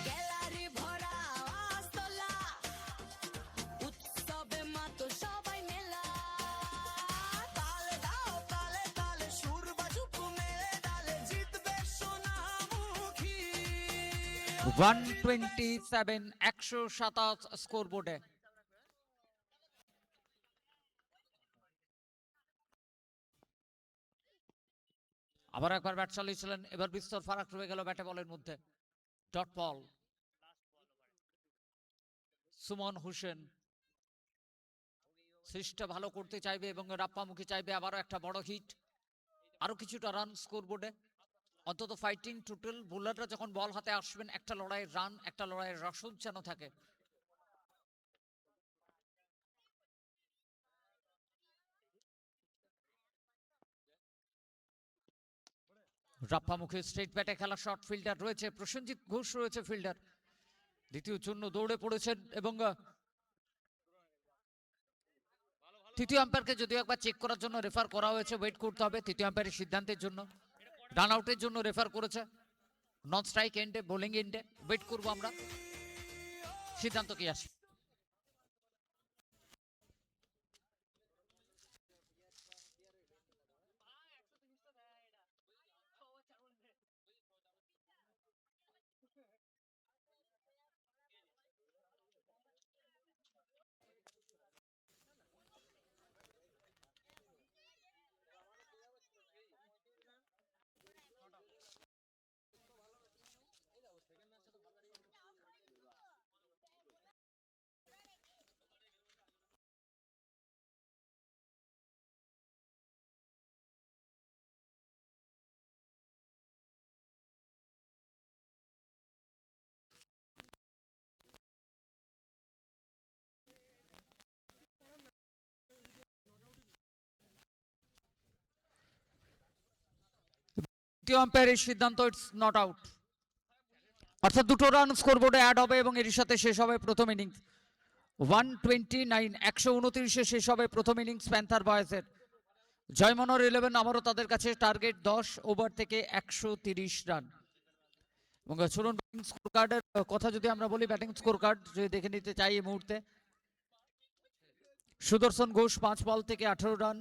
গ্যালারি ভরা আস্তলা, উৎসবে মাতো সবাই মেলা। তালে দাও তালে তালে সুর বাজুক মেলে ডালে, জিতবে সোনামুখী। 127 127 স্কোর বোর্ডে। আবার একবার ব্যাট চালিয়েছিলেন, এবার বিস্তর ফারাক রয়ে গেল ব্যাটে বলের মধ্যে। ডট বল, সুমন হোসেন সিরিজটা ভালো করতে চাইবে এবং রাপ্পামুখী চাইবে আবারও একটা বড় হিট, আরো কিছুটা রান স্কোর বোর্ডে, অন্তত ফাইটিং টোটাল। বোলাররা যখন বল হাতে আসবেন একটা লড়াইয়ের রান, একটা লড়াইয়ের রসদ যেন থাকে। রাপ্পামুখী স্ট্রেট ব্যাটে খেলা শর্ট ফিল্ডার রয়েছে, প্রসেনজিৎ ঘোষ রয়েছে ফিল্ডার, দ্বিতীয় জন্য দৌড়ে পড়েছেন এবং তৃতীয় আম্পায়ারকে যদিও একবার চেক করার জন্য রেফার করা হয়েছে, ওয়েট করতে হবে তৃতীয় আম্পায়ারের সিদ্ধান্তের জন্য। রান আউটের জন্য রেফার করেছে, নন স্ট্রাইক এন্ডে, বোলিং এন্ডে ওয়েট করবো আমরা সিদ্ধান্ত কি আসে। তৃতীয় আম্পায়ারের সিদ্ধান্ত, ইটস নট আউট, অর্থাৎ দুটো রান স্কোর বোর্ডে অ্যাড হবে এবং এর সাথে শেষ হবে প্রথম ইনিংস। 129 129-এ শেষ হবে প্রথম ইনিংস প্যান্থার বয়েজের। জয়মনোর 11 আবারও তাদের কাছে টার্গেট 10 ওভার থেকে 130 রান। এবং চলুন ব্যাটিং স্কোর কার্ডের কথা যদি আমরা বলি, ব্যাটিং স্কোর কার্ড যদি দেখে নিতে চাই এই মুহূর্তে, সুদর্শন ঘোষ 5 বল থেকে 18 রান,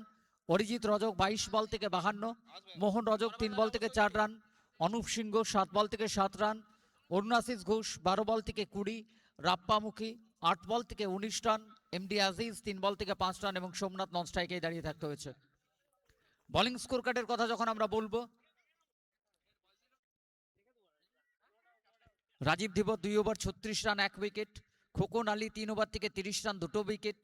অরিজিৎ রজক 22 বল থেকে 52, মোহন রজক 3 বল থেকে 4 রান, অনুপ সিংহ 7 বল থেকে 7 রান, অরুণাশিস ঘোষ 12 বল থেকে 20, রাপ্পামুখী 8 বল থেকে 19 রান, এমডি আজিজ 3 বল থেকে 5 রান এবং সোমনাথ নন স্ট্রাইকে দাঁড়িয়ে থাকতে হয়েছে। বোলিং স্কোর কার্ডের কথা যখন আমরা বলবো, Rajiv Dhibar 2 over 36 run 1 wicket, Khokon Ali 3 over থেকে 30 run 2 wicket,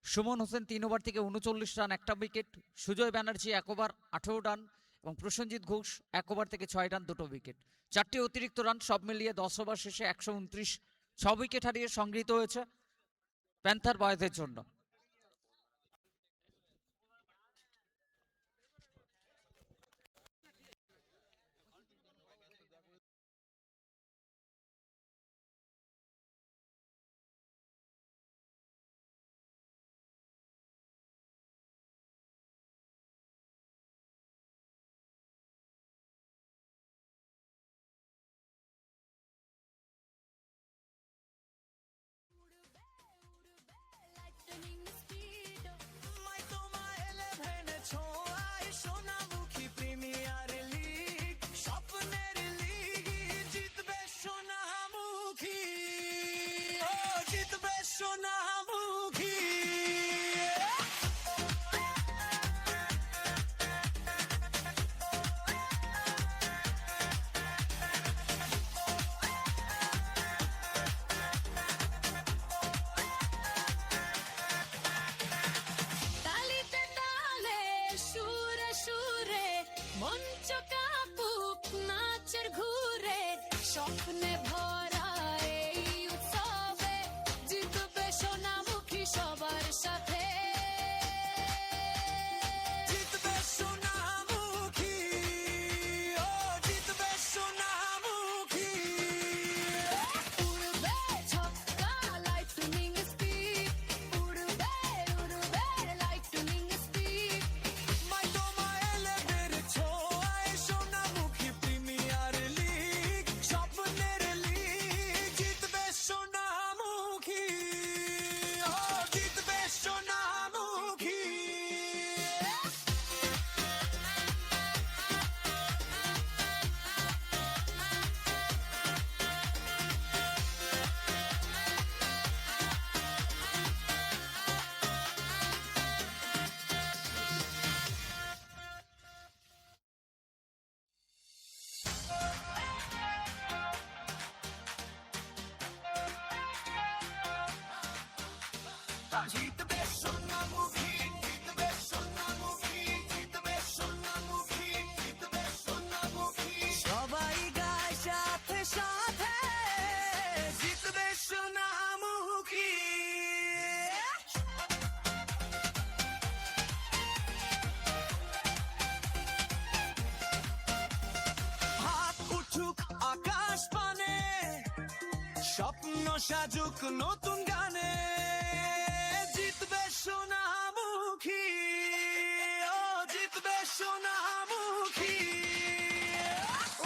Suman Hossain 3 over থেকে 39 run 1 wicket, Sujoy Banerjee 1 over 18 run এবং প্রসেনজিৎ ঘোষ 1 ওভার থেকে 6 রান 2 উইকেট। 4টি অতিরিক্ত রান, সব মিলিয়ে 10 ওভার শেষে 129, 6 উইকেট হারিয়ে সংগৃহীত হয়েছে প্যান্থার বয়েজের জন্য। lightning মঞ্চ কাপুক নাচের ঘুরে স্বপ্নে ভরা এই উৎসবে জিতবে সোনামুখী সবার সাথে জিতবে সোনামুখী ও জিতবে সোনামুখী উড়বে ছক্কা লাইটনিং স্পিড উড়বে উড়বে লাইটনিং স্পিড মাই তোমায় এলে বেড়েছো আয় সোনামুখী প্রিমিয়ার লিগ স্বপ্নের লিগ জিতবে সোনামুখী ও জিতবে সোনামুখী জিতবে সোনামুখী জিতবে সোনামুখী জিতবে সোনামুখী জিতবে সোনামুখী সবাই গায় সাথে সাথে জিতবে সোনামুখী হাত উঠুক আকাশ পানে স্বপ্ন সাজুক নতুন গানে জিতবে সোনামুখী ও জিতবে সোনামুখী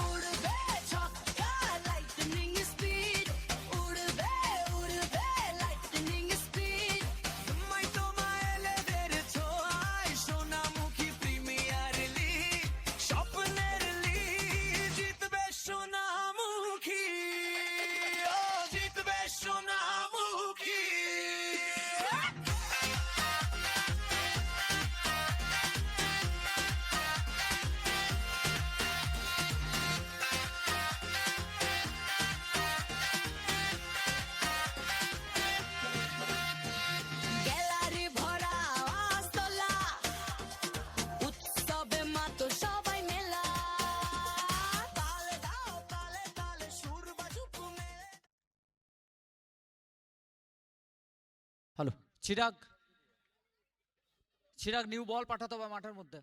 উড়বে ছক্কা লাইটনিং স্পিড উড়বে উড়বে লাইটনিং স্পিড মাই তোমায় এলে বেড়েছো আয় সোনামুখী প্রিমিয়ার লিগ স্বপ্নের লিগ জিতবে সোনামুখী ও জিতবে সোনামুখী গ্যালারি ভরা আস্তলা উৎসবে মাতো সবাই মেলা তালে দাও তালে তালে সুর বাজুক মেলে হ্যালো চিরাগ চিরাগ নিউ বল পাঠাতে হবে মাঠের মধ্যে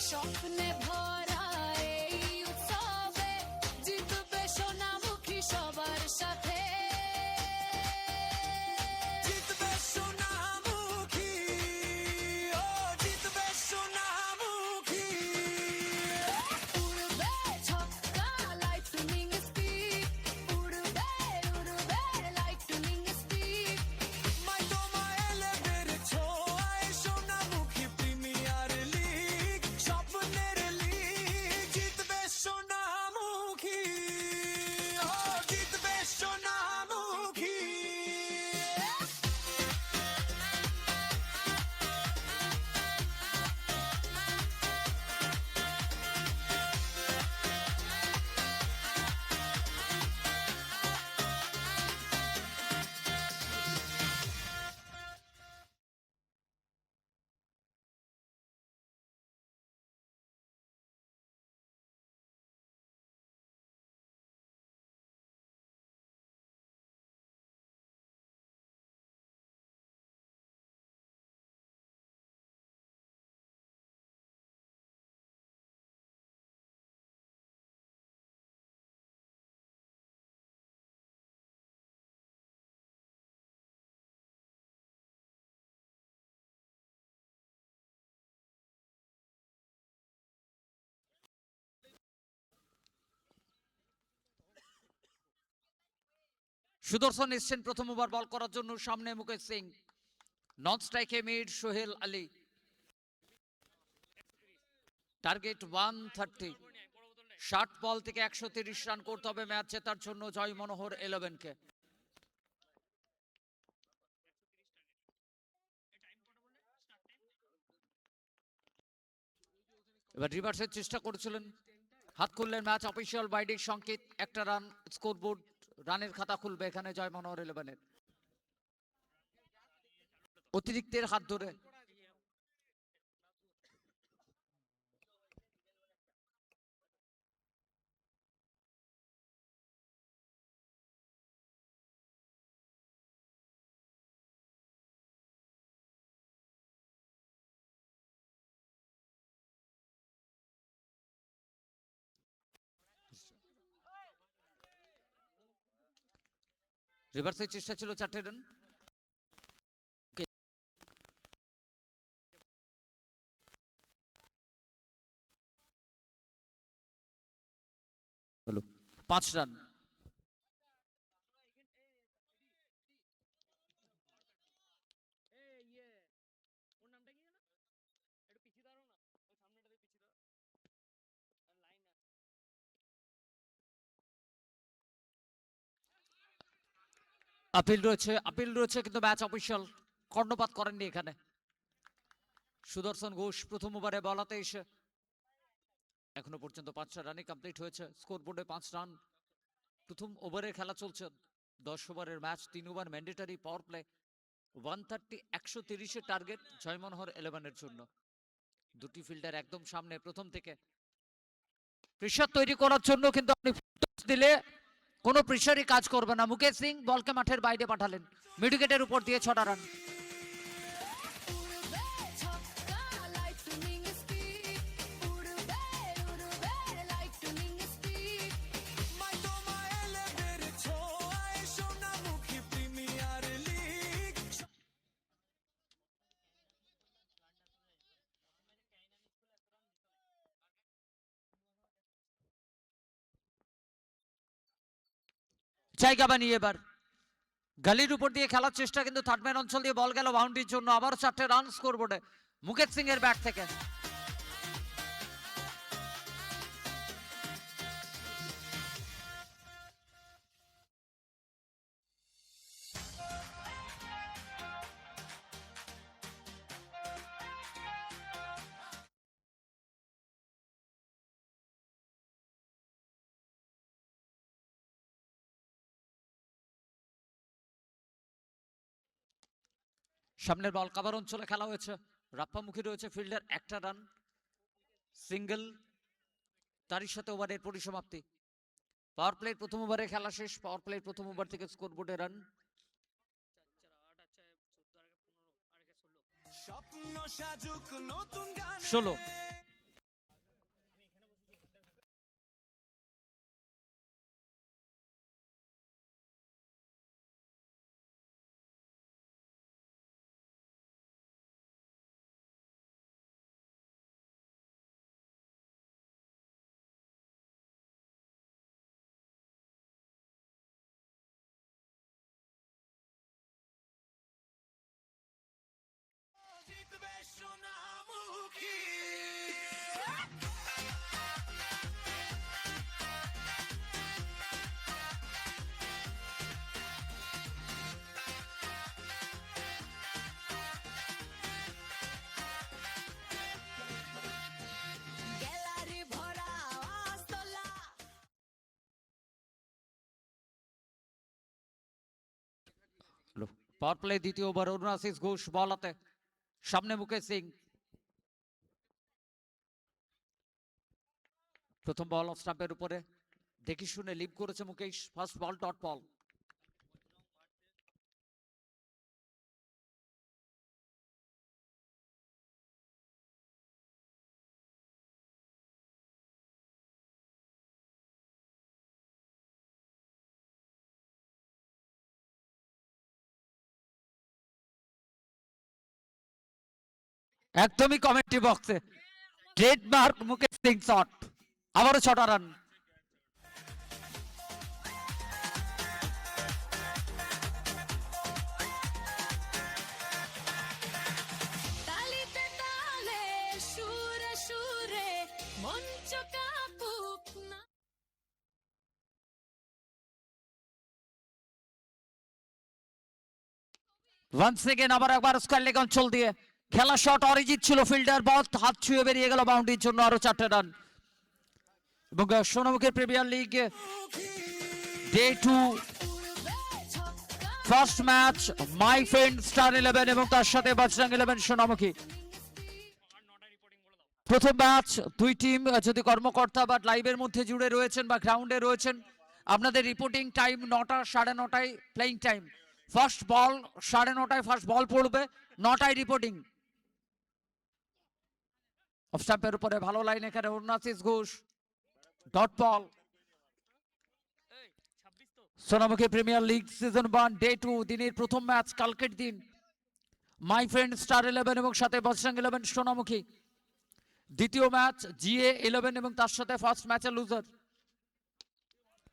স্বপ্নে ভরা এই উৎসবে জিতবে সোনামুখী সবার সাথে জিতবে সোনামুখী ও জিতবে সোনামুখী উড়বে ছক্কা লাইটনিং স্পিড উড়বে উড়বে লাইটনিং স্পিড মাই তোমায় এলে বেড়েছো আয় সোনামুখী প্রিমিয়ার লিগ স্বপ্নের লিগ জিতবে সোনামুখী ও জিতবে সোনামুখী সুদর্শন এসছেন প্রথম ওভার বল করার জন্য, সামনে মুকেশ সিং, নন স্ট্রাইকে মিড সোহেল আলী। টার্গেট 130, 60 বল থেকে 130 রান করতে হবে ম্যাচ জেতার জন্য জয় মনোহর 11 কে। এবার রিভার্সের চেষ্টা করেছিলেন, হাত খুললেন ম্যাচ অফিসিয়াল বাইডিং সংকেত, একটা রান স্কোরবোর্ড, রানের খাতা খুলবে এখানে জয় মনোহর 11-এর। অতিরিক্তের হাত ধরে রিভার্সের চেষ্টা ছিল 4টে রান। হলো 5 রান। আপিল রয়েছে কিন্তু ম্যাচ অফিসিয়াল কর্ণপাত করেননি এখানে। সুদর্শন ঘোষ প্রথম ওভারে বলাতে এসে এখনো পর্যন্ত 5টা রানই কমপ্লিট হয়েছে, স্কোরবোর্ডে 5 রান। প্রথম ওভারের খেলা চলছে, 10 ওভারের match, 3 over mandatory, power play 130, 130 এর টার্গেট জয় মনোহর 11-এর জন্য। দুটি ফিল্ডার একদম সামনে প্রথম থেকে, প্রেশার তৈরি করার জন্য কিন্তু আপনি দিলে কোনো প্রেশারই কাজ করবে না। মুকেশ সিং বলকে মাঠের বাইরে পাঠালেন, মিড উইকেটের উপর দিয়ে 6টা রান। উড়বে ছক্কা লাইটনিং স্পিড উড়বে উড়বে লাইটনিং স্পিড মাই তোমায় এলে বেড়েছো আয় সোনামুখী প্রিমিয়ার লিগ জায়গা বানিয়ে এবার গালির উপর দিয়ে খেলার চেষ্টা, কিন্তু থার্ডম্যান অঞ্চল দিয়ে বল গেল বাউন্ডারির জন্য। আবার 4টে রান স্কোরবোর্ডে মুকেশ সিং এর ব্যাট থেকে। সামনের বল কাভার অঞ্চলে খেলা হয়েছে, রাপ্পামুখী রয়েছে ফিল্ডার, একটা রান সিঙ্গেল, তারই সাথে ওভারের পরিসমাপ্তি। পাওয়ার প্লে প্রথম ওভারে খেলা শেষ, পাওয়ার প্লে প্রথম ওভার থেকে স্কোরবোর্ডে রান স্বপ্ন সাজুক নতুন গান 16। পাওয়ার প্লে দ্বিতীয় ওভার অরুণাশিস ঘোষ বল হাতে, সামনে মুকেশ সিং। প্রথম বল অফ স্টাম্পের উপরে, দেখি শুনে লিভ করেছে মুকেশ। ফার্স্ট বল ডট বল। একদমই কমেন্ট্রি বক্সে ট্রেডমার্ক মুকেশ সিং শট, আবারও 6টা রান। তালিতে তালে সুরে সুরে মঞ্চ কাঁপুক না। ওয়ান্স এগেন আবার একবার স্কোয়ার লেগ অঞ্চল দিয়ে খেলা, শট অরিজিৎ ছিল, ফিল্ডার বল হাত ছুঁয়ে বেরিয়ে গেল বাউন্ডারির জন্য, আরো 4টে রান। এবং Sonamukhi premier league day 2 first match my friend star 11 এবং তার সাথে বজরং 11 সোনামুখী। প্রথম ম্যাচ দুই টিম যদি কর্মকর্তা বা লাইভের মধ্যে জুড়ে রয়েছেন বা গ্রাউন্ডে রয়েছেন, আপনাদের রিপোর্টিং টাইম 9টা 9:30 playing time. First ball 9:30 first ball পড়বে, 9টায় রিপোর্টিং। অফ স্টাম্পের উপরে ভালো লাইন এখানে Arunashis Ghosh dot ball. Sonamukhi premier league season 1 day 2 দিনের প্রথম ম্যাচ কালকের দিন মাই ফ্রেন্ড স্টার 11 এবং সাথে বজরং 11 সোনামুখী। দ্বিতীয় ম্যাচ জিএ 11 এবং তার সাথে ফার্স্ট ম্যাচের লুজার।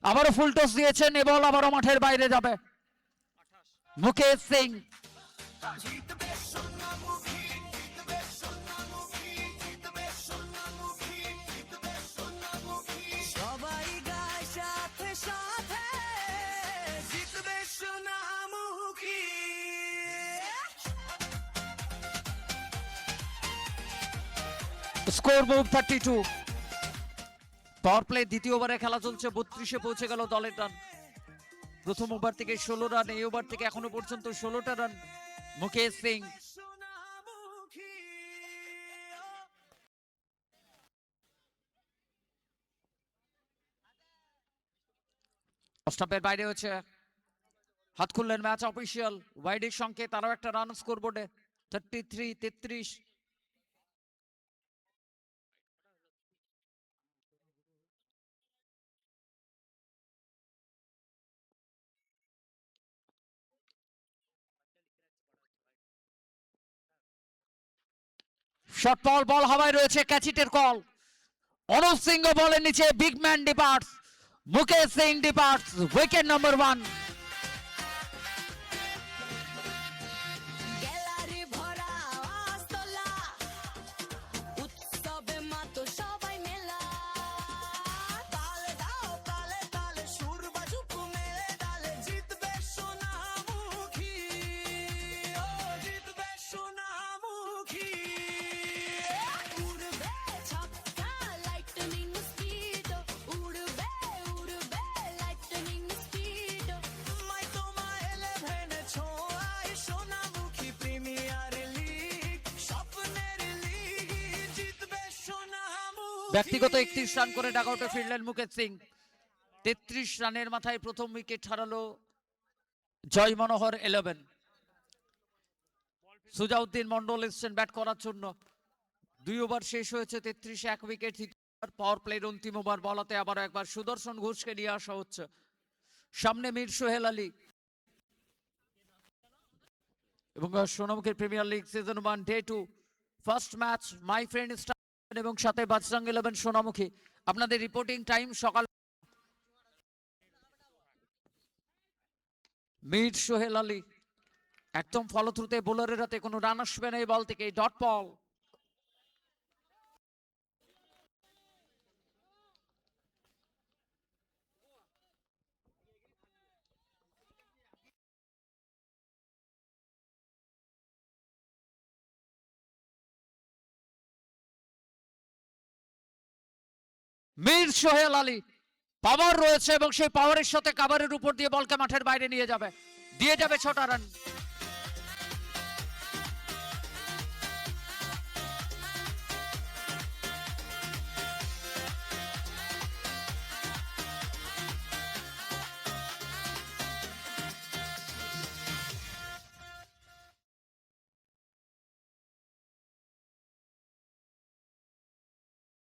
আবারও ফুল টস দিয়েছেন, এ বল আবারও মাঠের বাইরে যাবে। মুকেশ সিং সবাই গায় সাথে সাথে জিতবে Sonamukhi. Score move 32। Power play দ্বিতীয় ওভারে খেলা চলছে, 32-এ পৌঁছে গেল দলের রান। প্রথম ওভার থেকে 16 রান, এই ওভার থেকে এখনো পর্যন্ত 16টা রান। মুকেশ সিং সোনামুখী স্টাম্পের বাইরে হচ্ছে, হাত খুললেন ম্যাচ অফিসিয়াল, ওয়াইডের সংকেত, আরো একটা রান স্কোর বোর্ডে 33-33। শর্ট বল, বল হাওয়ায় রয়েছে, ক্যাচিটের কল। অনুপ সিংহ বলের নিচে, big man departs, Mukesh Singh departs, wicket number 1। Gallery ভরা আস্তলা, উৎসবে মাতো সবাই মেলা। তালে দাও তালে তালে সুর বাজুক মেলে তালে, জিতবে সোনামুখী, ও জিতবে সোনামুখী। উড়বে ছক্কা লাইটনিং স্পিড, উড়বে উড়বে লাইটনিং স্পিড। মাই তোমা 11 ছোঁয়ায় সোনামুখী প্রিমিয়ার লিগ, স্বপ্নের লিগ, জিতবে সোনামুখী। ব্যক্তিগত 31 রান করে ডাকআউটে ফিরলেন মুকেশ সিং। 33 রানের মাথায় প্রথম উইকেট হারালো জয় মনোহর 11। সুজাউদ্দিন মন্ডল এসছেন ব্যাট করার জন্য। 2 ওভার শেষ হয়েছে, 33-এ 1 উইকেট। পাওয়ার প্লের অন্তিম ওভার বলাতে আবার একবার সুদর্শন ঘোষকে নিয়ে আসা হচ্ছে, সামনে মীর সোহেল আলী। এবং Sonamukhi premier league season 1 day 2 first match my friend star এবং সাথে বজরং 11 সোনামুখী। আপনাদের রিপোর্টিং টাইম সকাল। মীর সোহেল আলী একদম ফলশ্রুতে, বোলারের হাতে কোনো রান আসবে না এই বল থেকে, ডট বল। মীর সোহেল আলী পাওয়ার রয়েছে এবং সেই পাওয়ারের সাথে কাভারের উপর দিয়ে বলকে মাঠের বাইরে নিয়ে যাবে, দিয়ে যাবে 6টা রান।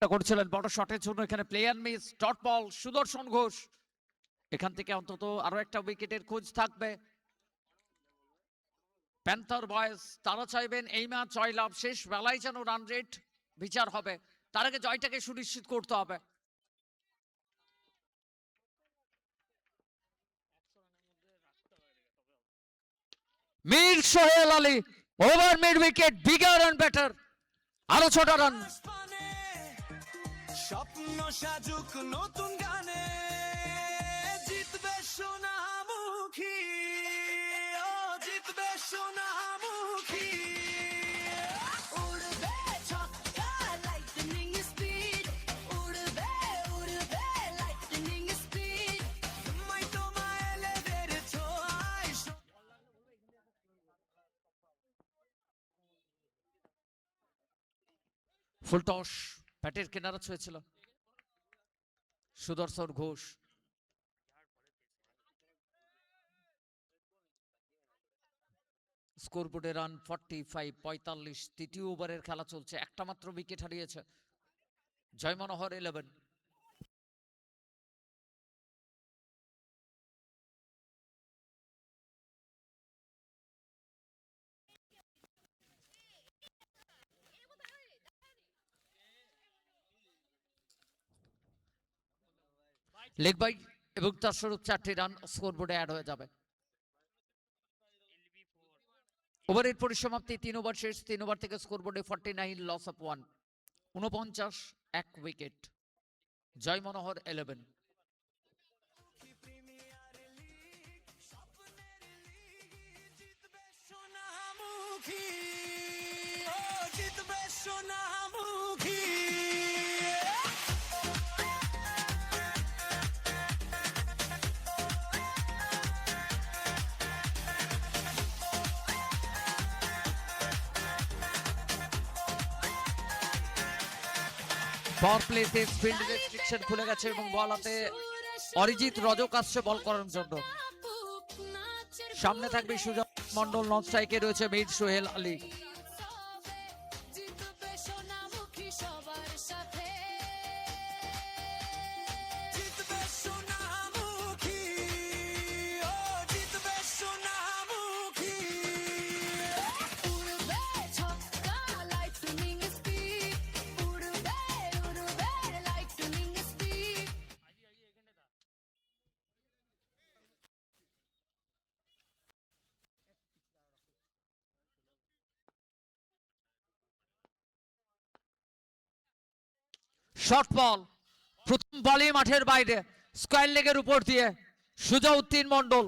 করেছিলেন বড় শটের জন্য, এখানে প্লেয়ার মিস, ডট বল, সুদর্শন ঘোষ। এখান থেকে অন্তত আরো একটা উইকেটের খোঁজ থাকবে। প্যান্থার বয়েজ তারা চাইবেন এই ম্যাচ জয়লাভ, শেষ বেলায় যেন রান রেট বিচার হবে, তার আগে জয়টাকে সুনিশ্চিত করতে হবে। Mir Sohail Ali over mid wicket, bigger and better, আরো 6টা রান। পানে স্বপ্ন সাজুক নতুন গানে জিতবে সোনামুখী, ও জিতবে সোনামুখী। উড়বে ছক্কা লাইটনিং স্পিড, উড়বে উড়বে লাইটনিং স্পিড, মাই তোমায় লেদের ছোঁয়ায়। ফুল টস, ব্যাটের কিনারা ছুঁয়েছিল সুদর্শন ঘোষ। স্কোরবোর্ডে রান 45, 45। তৃতীয় ওভারের খেলা চলছে, একটা মাত্র উইকেট হারিয়েছে জয়মনোহর 11। লেগ বাই এবং তার স্বরূপ 4টি রান স্কোরবোর্ডে অ্যাড হয়ে যাবে। ওভারের পরিসমাপ্তি 3 ওভার শেষ, 3 ওভার থেকে স্কোরবোর্ডে 49, লস অফ 1, 49, 1 উইকেট জয়মনোহর 11। সোনামুখী, ও জিতবে সোনামুখী। পাওয়ার প্লেতে ফিল্ড রেস্ট্রিকশন খুলে গেছে এবং বল হাতে অরিজিৎ রজক আসছে বল করার জন্য। সামনে থাকবে সুজন মন্ডল, নন স্ট্রাইকে রয়েছে মীর সোহেল আলী। জিতবে সোনামুখী সবার সাথে, জিতবে সোনামুখী, ও জিতবে সোনামুখী। উড়বে ছক্কা লাইটনিং স্পিড, উড়বে উড়বে লাইটনিং স্পিড। শর্ট বল, প্রথম বলই মাঠের বাইরে, স্কয়ার লেগের উপর দিয়ে সুজাউদ্দিন মন্ডল।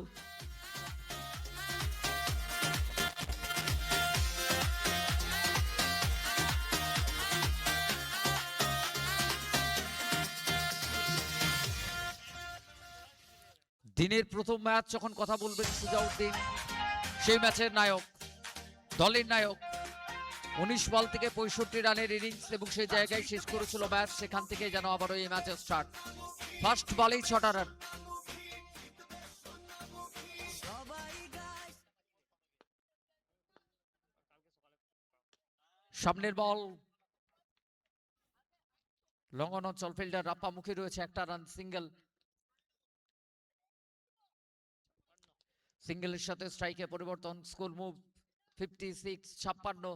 দিনের প্রথম ম্যাচ যখন কথা বলবেন সুজাউদ্দিন, সেই ম্যাচের নায়ক, দলের নায়ক। 19 বল থেকে 65 রানের ইনিংস এবং সেই জায়গায় শেষ করেছিল ম্যাচ, সেখান থেকে যেন আবারও এই ম্যাচের স্টার্ট। ফার্স্ট বলেই 6টা রান। সামনের বল, লঙ্গন অঞ্চল, ফিল্ডার রাপ্পা মুখে রয়েছে, একটা রান, সিঙ্গেল। সিঙ্গেলের সাথে স্ট্রাইকে পরিবর্তন, স্কোর মুভ 56, 56।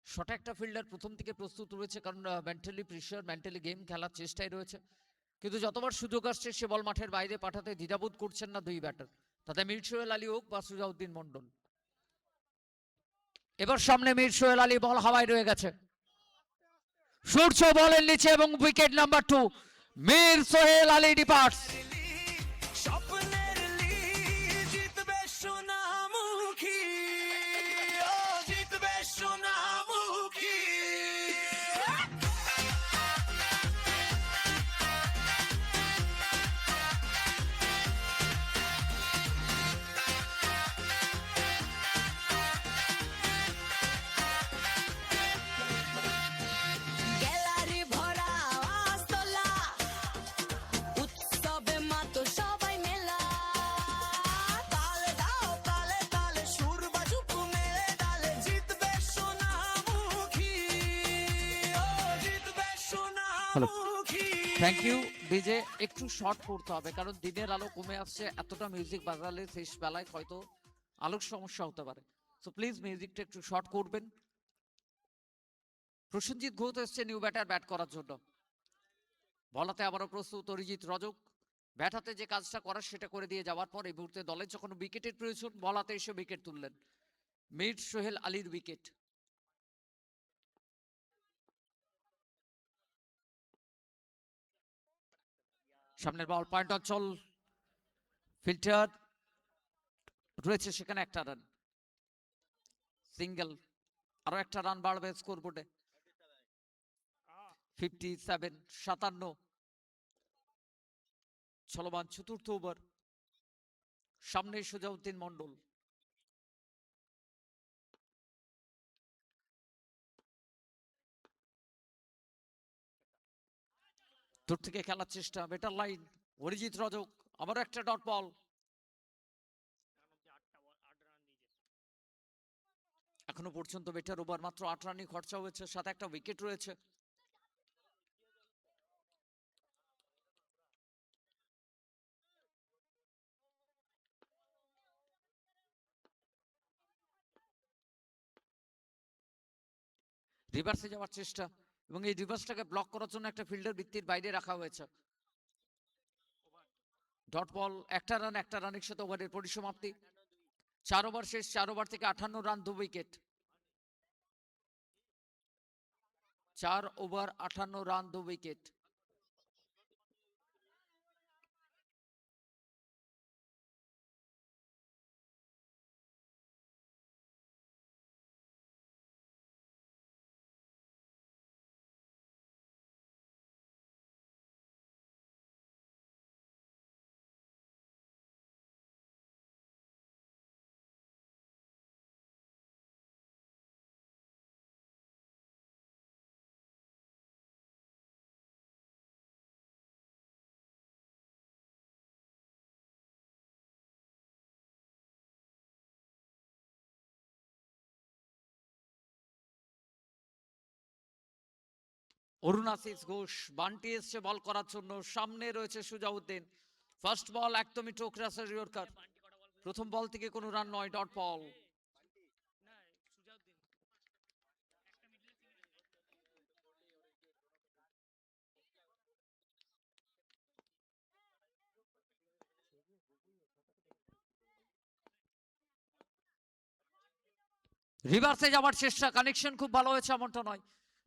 শটে একটা ফিল্ডার প্রথম থেকে প্রস্তুত রয়েছে, কারণ মেন্টালি প্রেশার, মেন্টালি গেম খেলার চেষ্টায় রয়েছে, কিন্তু যতবার সুযোগ আসছে সে বল মাঠের বাইরে পাঠাতে দ্বিধাবোধ করছেন না দুই ব্যাটার, তাতে মীর সোহেল আলী হোক বা সুজাউদ্দিন মন্ডল। এবার সামনে মীর সোহেল আলী, বল হাওয়ায় রয়ে গেছে, সূর্য বলের নিচে এবং wicket number 2, Mir Sohail Ali departs. স্বপ্নের লিগ জিতবে সোনামুখী, ও জিতবে সোনামুখী। গ্যালারি ভরা আস্তলা, উৎসবে হ্যালো মুখী থ্যাংক ইউ ডিজে। একটু শর্ট করতে হবে কারণ দিনের আলো কমে আসছে, এতটা মিউজিক বাজালে শেষ বেলায় হয়তো আলোর সমস্যা হতে পারে। সো প্লিজ মিউজিকটা একটু শর্ট করবেন। প্রসেনজিৎ ঘোষ এসছে নিউ ব্যাটার ব্যাট করার জন্য। বলাতে আবারও প্রস্তুত অরিজিৎ রজক। ব্যাট হাতে যে কাজটা করার সেটা করে দিয়ে যাওয়ার পর এই মুহূর্তে দলের যখন উইকেটের প্রয়োজন বলাতে এসে উইকেট তুললেন। মির সোহেল আলীর উইকেট। সামনের বল পয়েন্ট অঞ্চল, ফিল্টার রয়েছে সেখানে একটা রান, সিঙ্গেল। আরো একটা রান বাড়বে স্কোর বোর্ডে। 57 চলমান চতুর্থ ওভার। সামনে সুজাউদ্দিন মন্ডল। দূর থেকে খেলার চেষ্টা, বেটার লাইন, অরিজিৎ রজক। আবারও একটা ডট বল। এখনো পর্যন্ত বেটার ওভার মাত্র 8 রানই খরচা হয়েছে, সাথে একটা উইকেট রয়েছে। রিভার্সে যাওয়ার চেষ্টা এবং এই রিভার্সটাকে ব্লক করার জন্য একটা ফিল্ডার বৃত্তির বাইরে রাখা হয়েছে। ডট বল, একটা রান, একটা রানের সাথে ওভারের পরিসমাপ্তি। 4 ওভার শেষ, 4 ওভার থেকে 58 run, 2 wicket. 4 over 58 run, 2 wicket. Arun Ashis Ghosh Bunty এসছে বল করার জন্য। সামনে রয়েছে সুজাউদ্দিন। ফার্স্ট বল একদমই টোকরাসের ইয়র্কার। প্রথম বল থেকে কোনো রান নয়, ডট বল। রিভার্সে যাওয়ার চেষ্টা, কানেকশন খুব ভালো হয়েছে এমনটা নয়।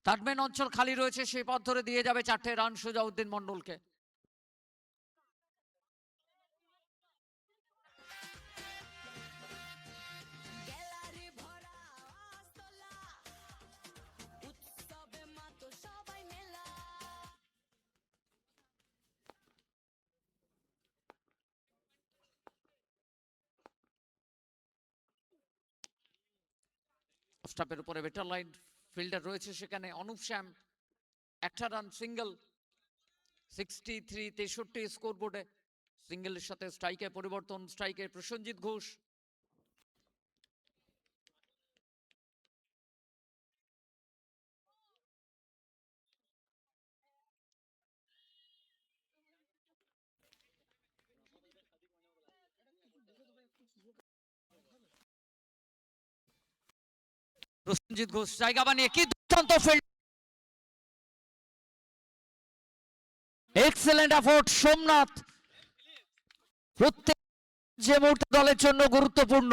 থার্ডম্যান অঞ্চল খালি রয়েছে, সেই পথ ধরে দিয়ে যাবে 4টে রান সুজাউদ্দিন মন্ডলকে। গ্যালারি ভরা আস্তলা উৎসবে মাতো সবাই মেলা স্টাম্পের উপরে বেটার লাইন, ফিল্ডার রয়েছে সেখানে অনুপ শ্যাম। একটা রান, সিঙ্গেল। 63 স্কোর বোর্ডে। সিঙ্গেলের সাথে স্ট্রাইকে পরিবর্তন, স্ট্রাইকে প্রসেনজিৎ ঘোষ। প্রসেনজিৎ ঘোষ জায়গা বানিয়ে কি দুর্দান্ত ফিল্ড, এক্সেলেন্ট এফোর্ট সোমনাথ। প্রত্যেক যে মুহূর্তে দলের জন্য গুরুত্বপূর্ণ,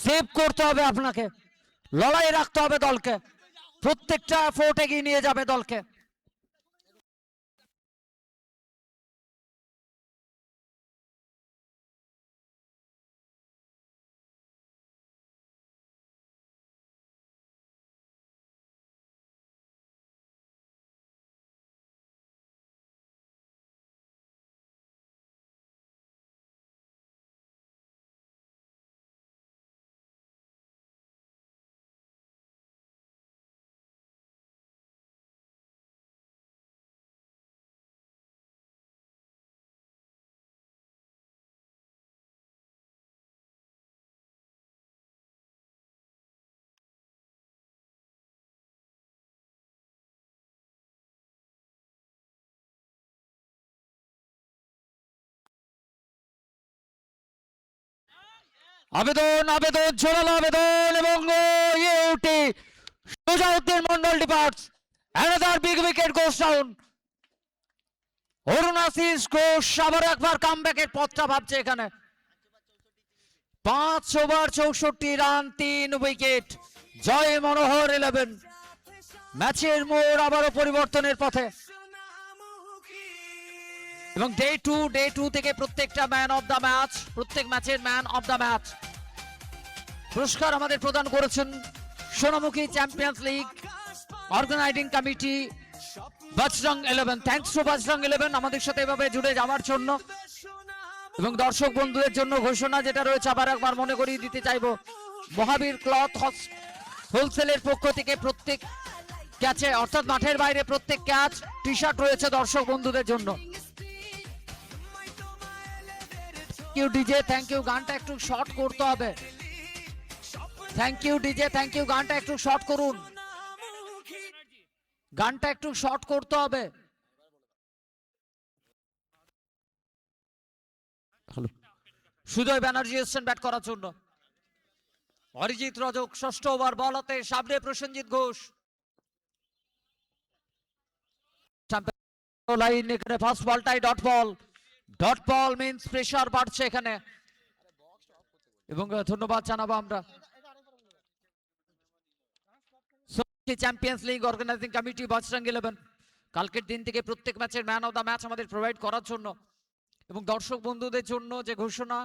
সেভ করতে হবে আপনাকে, লড়াই রাখতে হবে দলকে, প্রত্যেকটা এফোর্ট এগিয়ে নিয়ে যাবে দলকে। আবেদন আবেদন জোরালো আবেদন এবং ইউটি Sujauddin Mondal departs another big wicket goes down. Arunashis Ghosh আবার একবার কামব্যাকের পথটা ভাবছে এখানে। 5 over 64 run 3 wicket. Joy Manohar 11। ম্যাচের মোড় আবারও পরিবর্তনের পথে এবং ডে টু থেকে প্রত্যেকটা ম্যান অফ দ্য ম্যাচ, প্রত্যেক ম্যাচের ম্যান অফ দ্য ম্যাচ পুরস্কার আমাদের প্রদান করেছেন Sonamukhi champions league organising committee Bajrang 11। Thanks to Bajrang 11 আমাদের সাথে এভাবে জুড়ে যাওয়ার জন্য। এবং দর্শক বন্ধুদের জন্য ঘোষণা যেটা রয়েছে আবার একবার মনে করিয়ে দিতে চাইবো, মহাবীর ক্লথ হোলসেলের পক্ষ থেকে প্রত্যেক ক্যাচে অর্থাৎ মাঠের বাইরে প্রত্যেক ক্যাচ টি শার্ট রয়েছে দর্শক বন্ধুদের জন্য। Thank you DJ, thank you. গানটা একটু শর্ট করতে হবে। Thank you DJ, thank you. গানটা একটু শর্ট করুন, গানটা একটু শর্ট করতে হবে। সুজয় ব্যানার্জি এসছেন ব্যাট করার জন্য। অরিজিৎ রজক ষষ্ঠ ওভার, বল হাতে, সামনে প্রসেনজিৎ ঘোষ। লাইন এখানে ফার্স্ট বলটাই dot ball. Dot ball means pressure বাড়ছে এখানে এবং ধন্যবাদ জানাবো আমরা champions league organising committee Bajrang 11 কালকের দিন থেকে প্রত্যেক ম্যাচের ম্যান অফ দ্য ম্যাচ আমাদের প্রোভাইড করার জন্য। এবং দর্শক বন্ধুদের জন্য যে ঘোষণা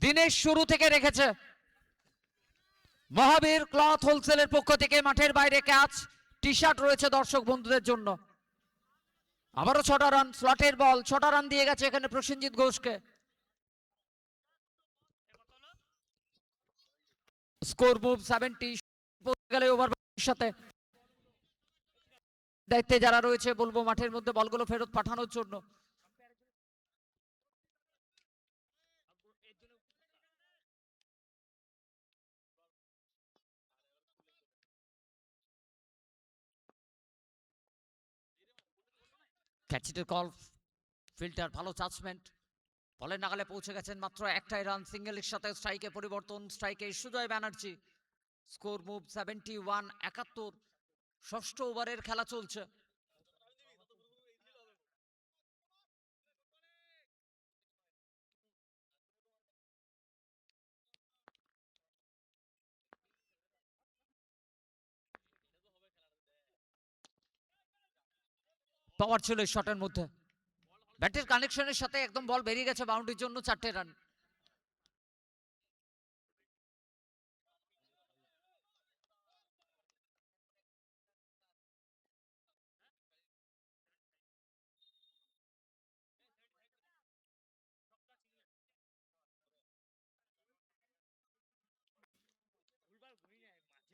দিনের শুরু থেকে রেখেছে মহাবীর ক্লথ হোলসেলের পক্ষ থেকে মাঠের বাইরে ক্যাচ টি শার্ট রয়েছে দর্শক বন্ধুদের জন্য। আবারও 6টা রান, স্লটের বল, 6টা রান দিয়ে গেছে এখানে প্রসেনজিৎ ঘোষকে। স্কোর মুভ 70 গেলে ওভার সাথে দায়িত্বে যারা রয়েছে বলবো মাঠের মধ্যে বলগুলো ফেরত পাঠানোর জন্য। ক্যাচিটের কল, ফিল্টার ভালো জাজমেন্ট, বলের নাগালে পৌঁছে গেছেন মাত্র একটাই রান। সিঙ্গেলের সাথে স্ট্রাইকে পরিবর্তন, স্ট্রাইকে সুজয় ব্যানার্জি। Score move 71 71। ষষ্ঠ ওভারের খেলা চলছে। পাওয়ার ছিল এই শটের মধ্যে, ব্যাটের কানেকশনের সাথে একদম বল বেরিয়ে গেছে বাউন্ডারির জন্য। 4টে রান।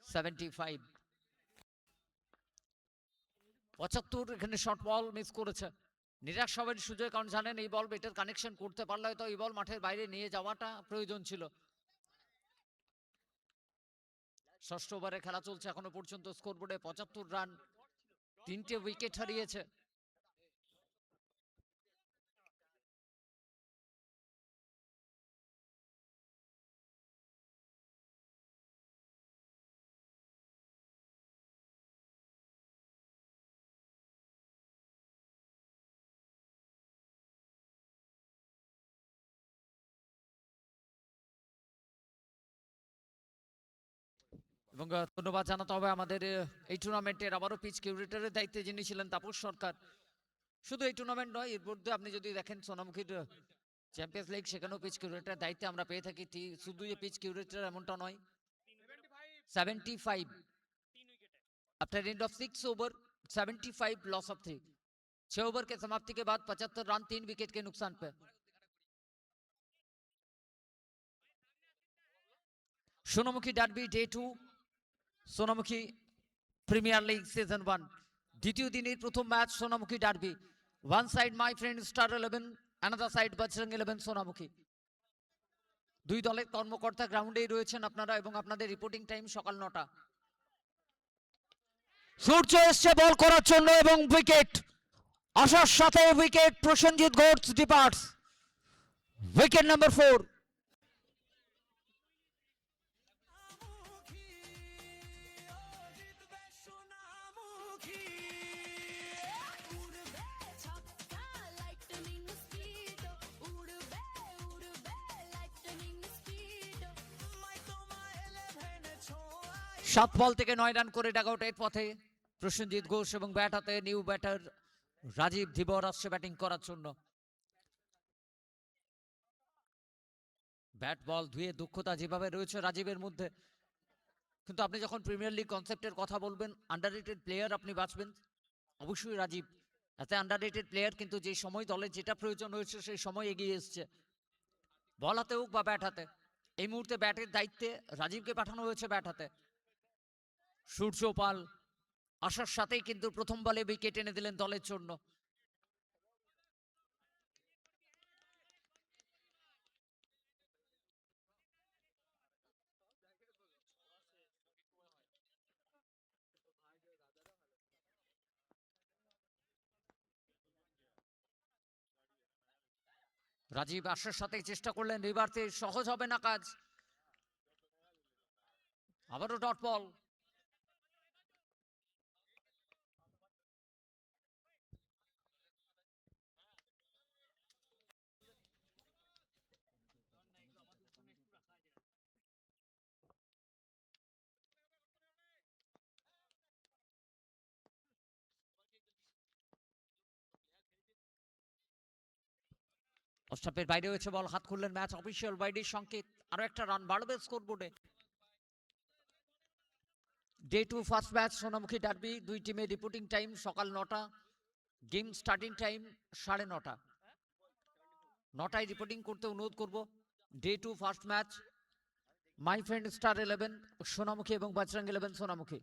$75 75 এখানে শর্ট বল মিস করেছে। নিরাশ হবেন সুজয়, কারণ জানেন এই বল ব্যাটের কানেকশন করতে পারলে হয়তো এই বল মাঠের বাইরে নিয়ে যাওয়াটা প্রয়োজন ছিল। ষষ্ঠ ওভারে খেলা চলছে এখনো পর্যন্ত। স্কোরবোর্ডে 75 রান, 3টে উইকেট হারিয়েছে। এবং ধন্যবাদ জানাতে হবে আমাদের এই টুর্নামেন্টের আবারও পিচ কিউরেটরের দায়িত্বে যিনি ছিলেন তাপস সরকার। শুধু এই টুর্নামেন্ট নয়, এর মধ্যে আপনি যদি দেখেন সোনামুখীর চ্যাম্পিয়ন্স লিগ, সেখানেও পিচ কিউরেটরের দায়িত্বে আমরা পেয়ে থাকি। শুধু যে পিচ কিউরেটর এমনটা নয়। 75 after end of 6 over 75 loss of 3। 6 over के समाप्ति के बाद 75 रन 3 विकेट के नुकसान पे। Sonamukhi derby day 2 Sonamukhi premier league season 1 দ্বিতীয় দিনের প্রথম match Sonamukhi derby. One side my friend star 11, another side Bajrang 11 Sonamukhi. দুই দলের কর্মকর্তা গ্রাউন্ডেই রয়েছেন আপনারা এবং আপনাদের রিপোর্টিং টাইম সকাল 9টা। সূর্য এসছে বল করার জন্য এবং উইকেট আসার সাথে wicket Prosenjit Ghosh departs. Wicket number 4। 7 বল থেকে 9 রান করে ডাগ আউটের পথে প্রসেনজিৎ ঘোষ এবং ব্যাট হাতে নিউ ব্যাটার রাজীব ধীবর আসছে ব্যাটিং করার জন্য। ব্যাট বল ধুয়ে দক্ষতা যেভাবে রয়েছে রাজীবের মধ্যে, কিন্তু আপনি যখন প্রিমিয়ার লিগ কনসেপ্টের কথা বলবেন, আন্ডাররেটেড প্লেয়ার আপনি বাঁচবেন অবশ্যই রাজীব। এতে আন্ডাররেটেড প্লেয়ার, কিন্তু যে সময় দলের যেটা প্রয়োজন হয়েছে সেই সময় এগিয়ে এসছে। বল হাতে হোক বা ব্যাট হাতে, এই মুহূর্তে ব্যাটের দায়িত্বে রাজীবকে পাঠানো হয়েছে ব্যাট হাতে। সূর্য পাল আসার সাথেই কিন্তু প্রথম বলে উইকেট এনে দিলেন দলের জন্য। রাজীব আসার সাথেই চেষ্টা করলেন রিভার্সে, সহজ হবে না কাজ। আবারও ডট বল। অস্টাপের বাইরে হয়েছে বল, হাত খুললেন ম্যাচ অফিসিয়াল বাইরের সংকেত। আরো একটা রান বাড়বে স্কোরবোর্ডে। Day 2 first match Sonamukhi derby, দুই টিমের রিপোর্টিং টাইম সকাল 9টা, গেম স্টার্টিং টাইম 9:30। 9টায় রিপোর্টিং করতে অনুরোধ করব। Day 2 first match my friend star 11 Sonamukhi এবং বজরং 11 সোনামুখী।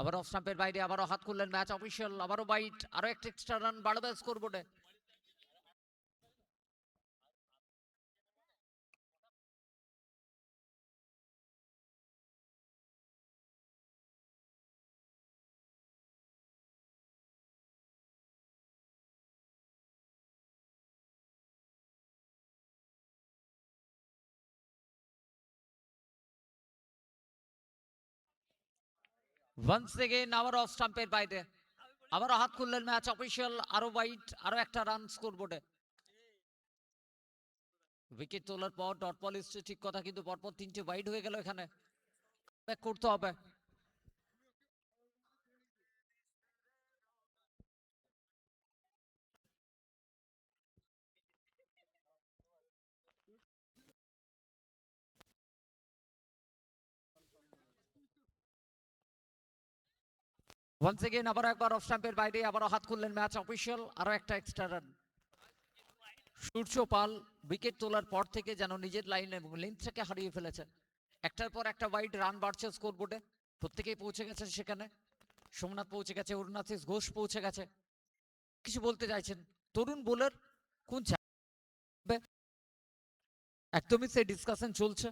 আবার অফ স্টাম্পের বাইরে, আবারও হাত খুললেন ম্যাচ অফিসিয়াল, আবারও বাইট, আরো একটা এক্সট্রা রান বাড়বে স্কোরবোর্ডে। ওয়ান্স এগেইন আবারও অফ স্টাম্পের বাইরে, আবারও হাত খুললেন ম্যাচ অফিসিয়াল, আরো বাইট, আরো একটা রান স্কোরবোর্ডে। উইকেট তোলার পর ডট বল এসছে ঠিক কথা, কিন্তু পরপর 3টে ওয়াইড হয়ে গেল, এখানে ব্যাক করতে হবে। ওয়ান্স এগেইন আবার একবার অফ স্টাম্পের বাইরে, আবারও হাত খুললেন ম্যাচ অফিসিয়াল, আরো একটা এক্সট্রা রান। সূর্য পাল উইকেট তোলার পর থেকে যেন নিজের লাইন এবং লেন্থটাকে হারিয়ে ফেলেছে। একটার পর একটা ওয়াইড রান বাড়ছে স্কোরবোর্ডে, প্রত্যেকেই পৌঁছে গেছে সেখানে। সোমনাথ পৌঁছে গেছে, অরুণাথিস ঘোষ পৌঁছে গেছে। কিছু বলতে চাইছেন তরুণ বোলার কোন চাপে? একদমই সেই ডিসকাশন চলছে।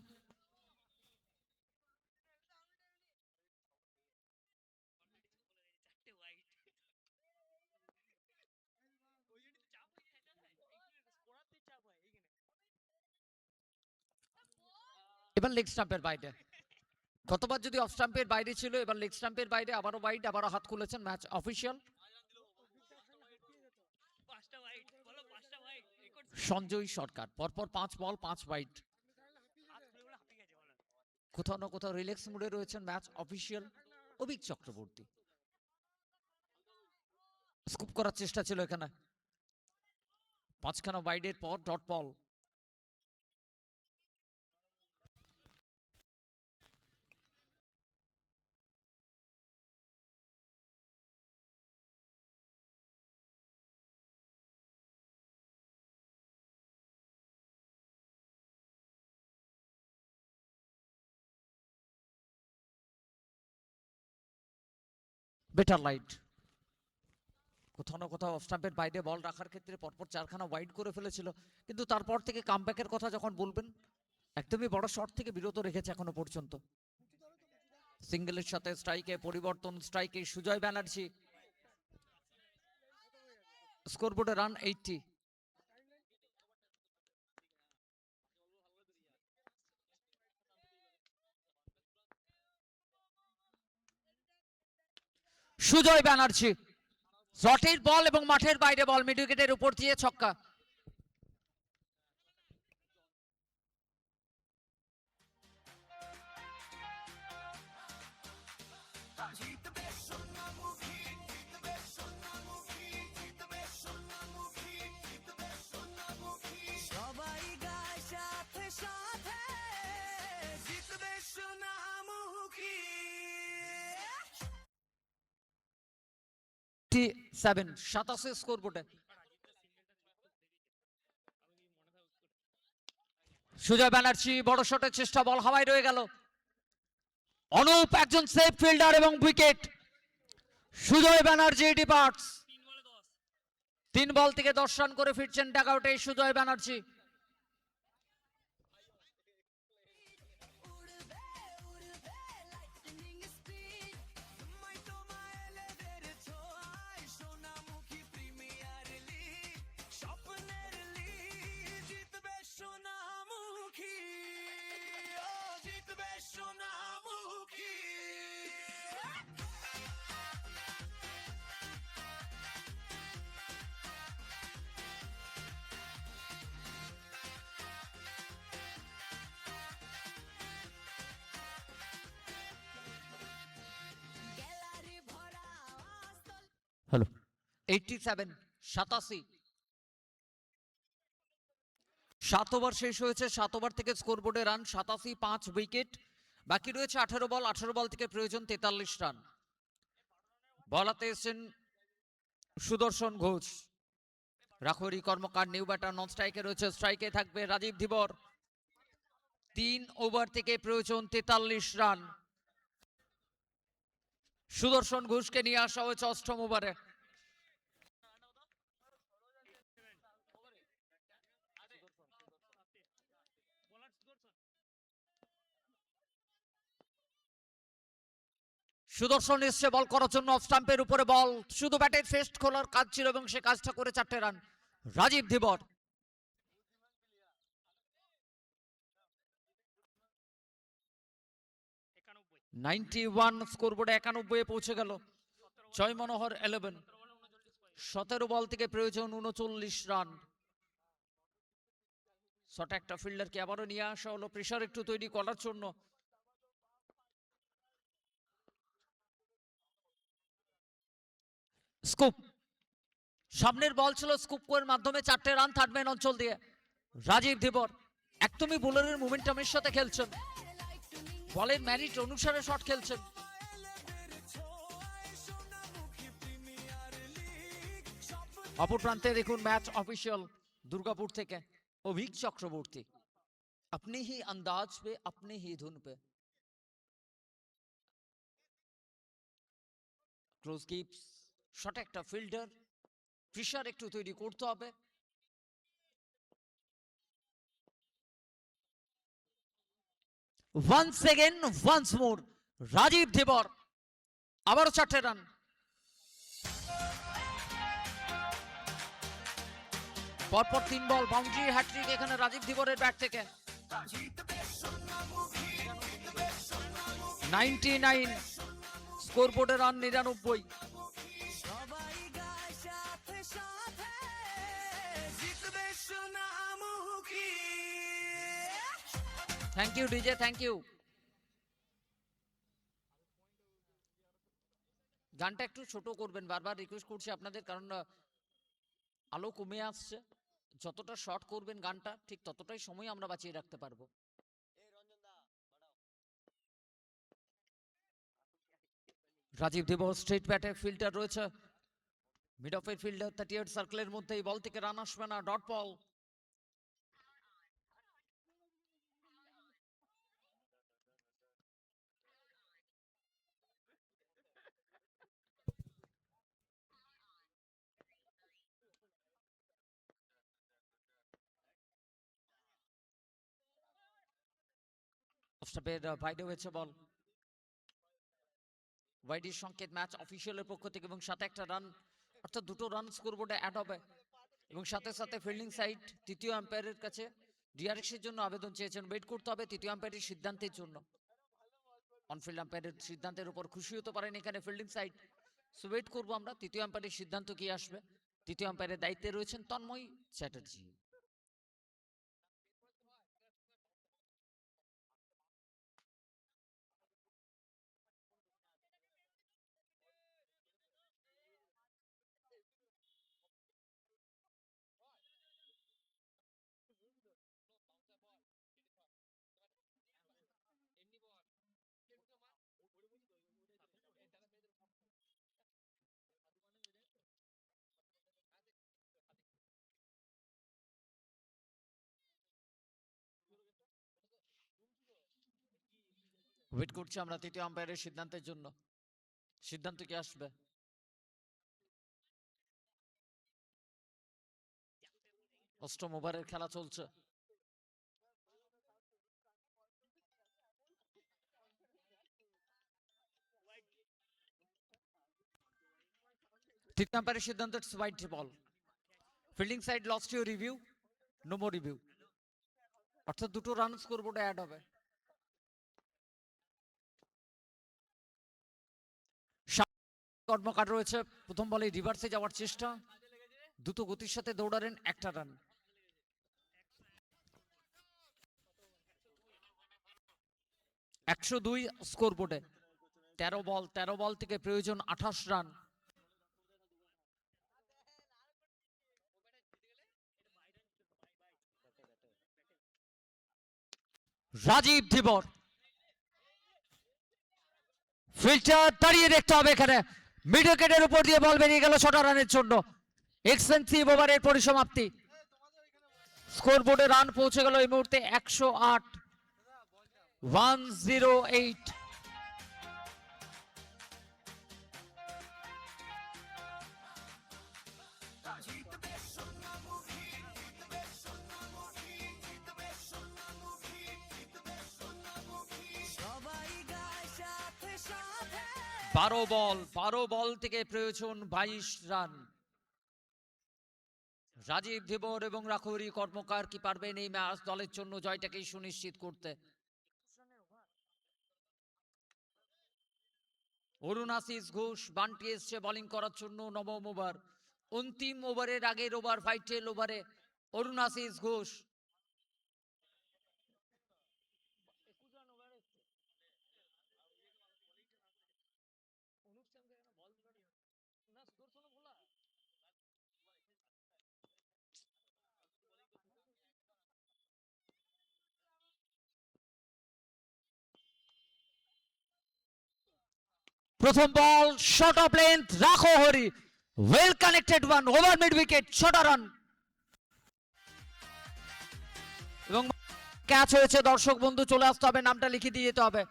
এবার লেগ স্টাম্পের বাইরে, গতবার যদি অফ স্টাম্পের বাইরে ছিল, এবার লেগ স্টাম্পের বাইরে, আবারও ওয়াইড, আবারও হাত খুলেছেন ম্যাচ অফিসিয়াল। সঞ্জয় সরকার পরপর 5 বল 5 ওয়াইড। কোথাও না কোথাও রিল্যাক্স মুডে রয়েছেন match official Abhik Chakraborty. Scoop করার চেষ্টা ছিল এখানে, 5খানা ওয়াইডের পর ডট বল। বেটার লাইট, কোথাও না কোথাও অফ স্টাম্পের বাইরে বল রাখার ক্ষেত্রে পরপর 4খানা ওয়াইড করে ফেলেছিল, কিন্তু তারপর থেকে কামব্যাকের কথা যখন বলবেন, একদমই বড় শট থেকে বিরত রেখেছে এখনো পর্যন্ত। সিঙ্গেলের সাথে স্ট্রাইকে পরিবর্তন, স্ট্রাইকে সুজয় ব্যানার্জি। স্কোরবোর্ডে রান 80। সুজয় ব্যানার্জি শটের বল এবং মাঠের বাইরে বল, মিড উইকেটের উপর দিয়ে ছক্কা। 87 87 স্কোরবোর্ডে। সুজয় ব্যানার্জি বড় শটের চেষ্টা, বল হাওয়ায় রয়ে গেল। অনুপ একজন সেফ ফিল্ডার এবং উইকেট। সুজয় ব্যানার্জি ডিপার্টস। 3 বল থেকে 10 রান করে ফিরছেন ডাগআউটে Sujoy Banerjee. lightning speed my to my elevator ছোঁয়ায় সোনামুখী প্রিমিয়ার লিগ স্বপ্নের লিগ জিতবে সোনামুখী ও জিতবে সোনামুখী গ্যালারি ভরা আস্তল হ্যালো 87 87। 7 ওভার শেষ হয়েছে, 7 ওভার থেকে স্কোরবোর্ডে রান 87, 5 উইকেট। বাকি রয়েছে 18 বল, 18 বল থেকে প্রয়োজন 43 রান। বলাতে এসেছেন সুদর্শন ঘোষ, রাখরি কর্মকার নিউ ব্যাটার, নন স্ট্রাইকে রয়েছে, স্ট্রাইকে থাকবে রাজীব ধীবর। 3 ওভার থেকে প্রয়োজন 43 রান। সুদর্শন ঘোষকে নিয়ে আসা হয়েছে অষ্টম ওভারে। সুদর্শন এসছে বল করার জন্য, অফ স্টাম্পের উপরে বল, শুধু ব্যাটের ফেস্ট খোলার কাজ ছিল এবং সে কাজটা করে 4টে রান রাজীব ধীবর। 91 স্কোরবোর্ডে 91 এ পৌঁছে গেল জয় মনোহর 11। 17 বল থেকে প্রয়োজন 39 রান। শট একটা ফিল্ডারকে আবারও নিয়ে আসা হলো প্রেসার একটু তৈরি করার জন্য। স্কুপ, সামনের বল ছিল, স্কুপের মাধ্যমে 4টে রান থার্ড ম্যান অঞ্চল দিয়ে রাজীব ধীবর। একদমই বোলারের মোমেন্টামের সাথে খেলছেন, বলের ম্যারিট অনুসারে শট খেলছেন। অপর প্রান্তে দেখুন ম্যাচ অফিসিয়াল দুর্গাপুর থেকে অভিক চক্রবর্তী। अपने ही अंदाज पे अपने ही धुन पे ক্লোজ কিপস, শট একটা ফিল্ডার, প্রেসার একটু তৈরি করতে হবে। Once again once more Rajib Dhibar, আবারও 4টে রান। পরপর 3 বল, বাউন্ডারি, হ্যাট্রিক এখানে রাজীব ধীবরের ব্যাট থেকে। 99 স্কোরবোর্ডে রান 99। সবাই গায় সাথে সাথে জিতবে Sonamukhi thank you DJ, thank you. গানটা একটু ছোট করবেন, বারবার রিকোয়েস্ট করছি আপনাদের, কারণ আলো কমে আসছে। যতটা শর্ট করবেন গানটা ঠিক ততটাই সময় আমরা বাঁচিয়ে রাখতে পারবো। রাজীব দেব স্ট্রেট ব্যাটে, ফিল্ডার রয়েছে মিড অফের ফিল্ডার 38 সার্কেলের মধ্যে, এই বল থেকে রান আসবে না, ডট বল। বাইরে হয়েছে বল, ওয়াইডির সংকেত ম্যাচ অফিসিয়ালের পক্ষ থেকে, এবং সাথে একটা রান, অর্থাৎ 2টো রান স্কোরবোর্ডে অ্যাড হবে। এবং সাথে সাথে ফিল্ডিং সাইড তৃতীয় আম্পায়ারের কাছে ডিআরএক্স এর জন্য আবেদন চেয়েছেন, ওয়েট করতে হবে তৃতীয় আম্পায়ারের সিদ্ধান্তের জন্য। অনফিল্ড আম্পায়ারের সিদ্ধান্তের উপর খুশি হতে পারেন এখানে ফিল্ডিং সাইড, সো ওয়েট করবো আমরা তৃতীয় আম্পায়ারের সিদ্ধান্ত কি আসবে। তৃতীয় আম্পায়ারের দায়িত্বে রয়েছেন তন্ময় চ্যাটার্জি। ওয়েট করছি আমরা তৃতীয় আম্পায়ারের সিদ্ধান্তের জন্য। সিদ্ধান্ত কি আসবে? অষ্টম ওভারের খেলা চলছে। তৃতীয় আম্পায়ারের সিদ্ধান্ত, it's white ball. Fielding side lost your review, no more review, অর্থাৎ দুটো রান স্কোরবোর্ডে অ্যাড হবে। কর্মকার রয়েছে, প্রথম বলে রিভার্সে যাওয়ার চেষ্টা, দ্রুত গতির সাথে দৌড়ালেন, একটা রান। একশো দুই স্কোরবোর্ডে। 13 বল থেকে প্রয়োজন 28 রান। রাজীব ধীবর, ফিল্টার দাঁড়িয়ে দেখতে হবে এখানে, মিড উইকেটের উপর দিয়ে বল বেরিয়ে গেল 6টা রানের জন্য। এক্সপেন্সিভ ওভারের পরিসমাপ্তি। স্কোরবোর্ডে রান পৌঁছে গেল এই মুহূর্তে 108, 108। সবাই গায় সাথে সাথে 12 বল থেকে প্রয়োজন 22 রান। রাজীব ধীবর এবং রাখৌরি কর্মকার কি পারবেন এই ম্যাচ দলের জন্য জয়টাকেই সুনিশ্চিত করতে? অরুণ আশিস ঘোষ বান্টি এসছে বোলিং করার জন্য নবম ওভার। অন্তিম ওভারের আগের ওভার, ফাইটেল ওভারে অরুণ আশিস ঘোষ। প্রথম বল শর্ট অফ লেন্থ, রাখো Hari, well connected one, over mid wicket, 6টা রান। এবং ক্যাচ হয়েছে, দর্শক বন্ধু চলে আসতে হবে, নামটা লিখে দিয়ে যেতে হবে,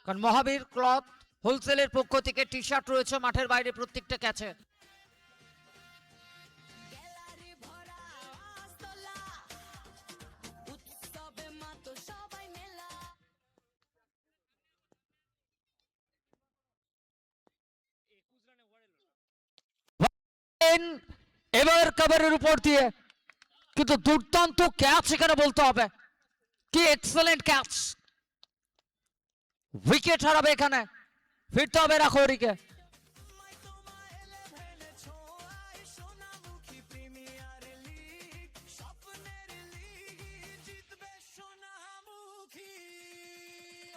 কারণ মহাবীর ক্লথ হোলসেলের পক্ষ থেকে টি শার্ট রয়েছে মাঠের বাইরে প্রত্যেকটা ক্যাচে। গ্যালারি ভরা আস্তলা, উৎসবে মাতো সবাই মেলা। এবার কভারের উপর দিয়ে, কিন্তু দুর্দান্ত ক্যাচ এখানে বলতে হবে, কি এক্সেলেন্ট ক্যাচ। উইকেট হারাবে এখানে, ফিরতে হবে রাখৌরিকে। তোমায় তোমায় 11 ছোঁয়ায় সোনামুখী প্রিমিয়ার লিগ, স্বপ্নের লিগ জিতবে সোনামুখী,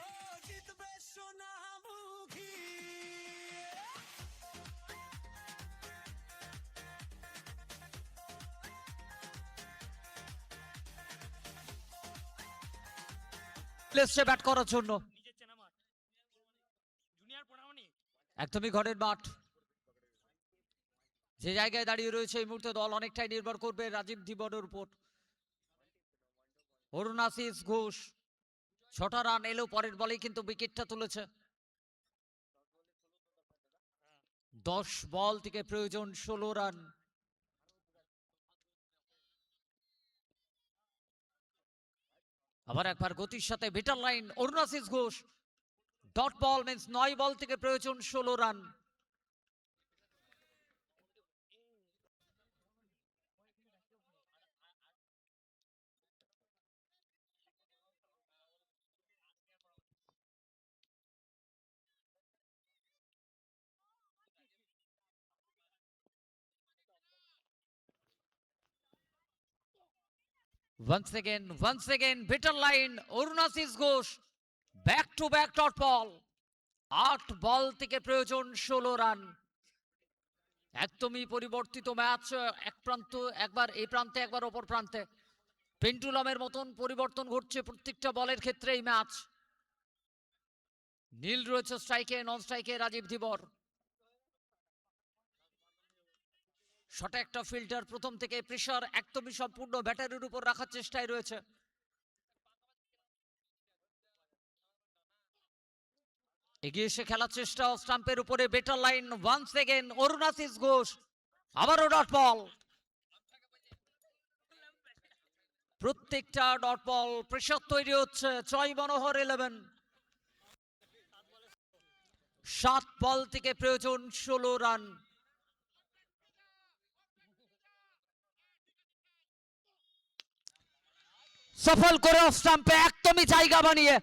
ও জিতবে সোনামুখী। এসছে ব্যাট করার জন্য, একদমই ঘরের মাঠ। যে জায়গায় দাঁড়িয়ে রয়েছে এই মুহূর্তে দল অনেকটাই নির্ভর করবে রাজীব ধীবরের উপর। অরুণ আশিস ঘোষ 6টা রান এলো, পরের বলেই কিন্তু উইকেটটা তুলেছে। 10 বল থেকে প্রয়োজন 16 রান। আবার একবার গতির সাথে vital line, Arun Ashis Ghosh, dot ball means 9 ball থেকে প্রয়োজন 16 run. Once again, bitter line, Arun Ashis Ghosh, back to back dot ball. 8 ball থেকে প্রয়োজন 16 রান। একদমই পরিবর্তিত ম্যাচ, এক প্রান্ত একবার এই প্রান্তে একবার অপর প্রান্তে, পেন্ডুলামের মতন পরিবর্তন ঘটছে প্রত্যেকটা বলের ক্ষেত্রে এই ম্যাচ। নীল রয়েছে স্ট্রাইকে, নন স্ট্রাইকে রাজীব ধীবর। শটে একটা ফিল্ডার প্রথম থেকে প্রেসার একদমই সম্পূর্ণ ব্যাটারির উপর রাখার চেষ্টায় রয়েছে। এগিয়ে এসে খেলার চেষ্টা স্টাম্পের উপরে better line once again Arunashis Ghosh আবারও ডট বল প্রত্যেকটা ডট বল প্রেসার তৈরি হচ্ছে জয় মনোহর 11 7 বল থেকে প্রয়োজন 16 রান সফল করে অফ স্টাম্পে একদমই জায়গা বানিয়ে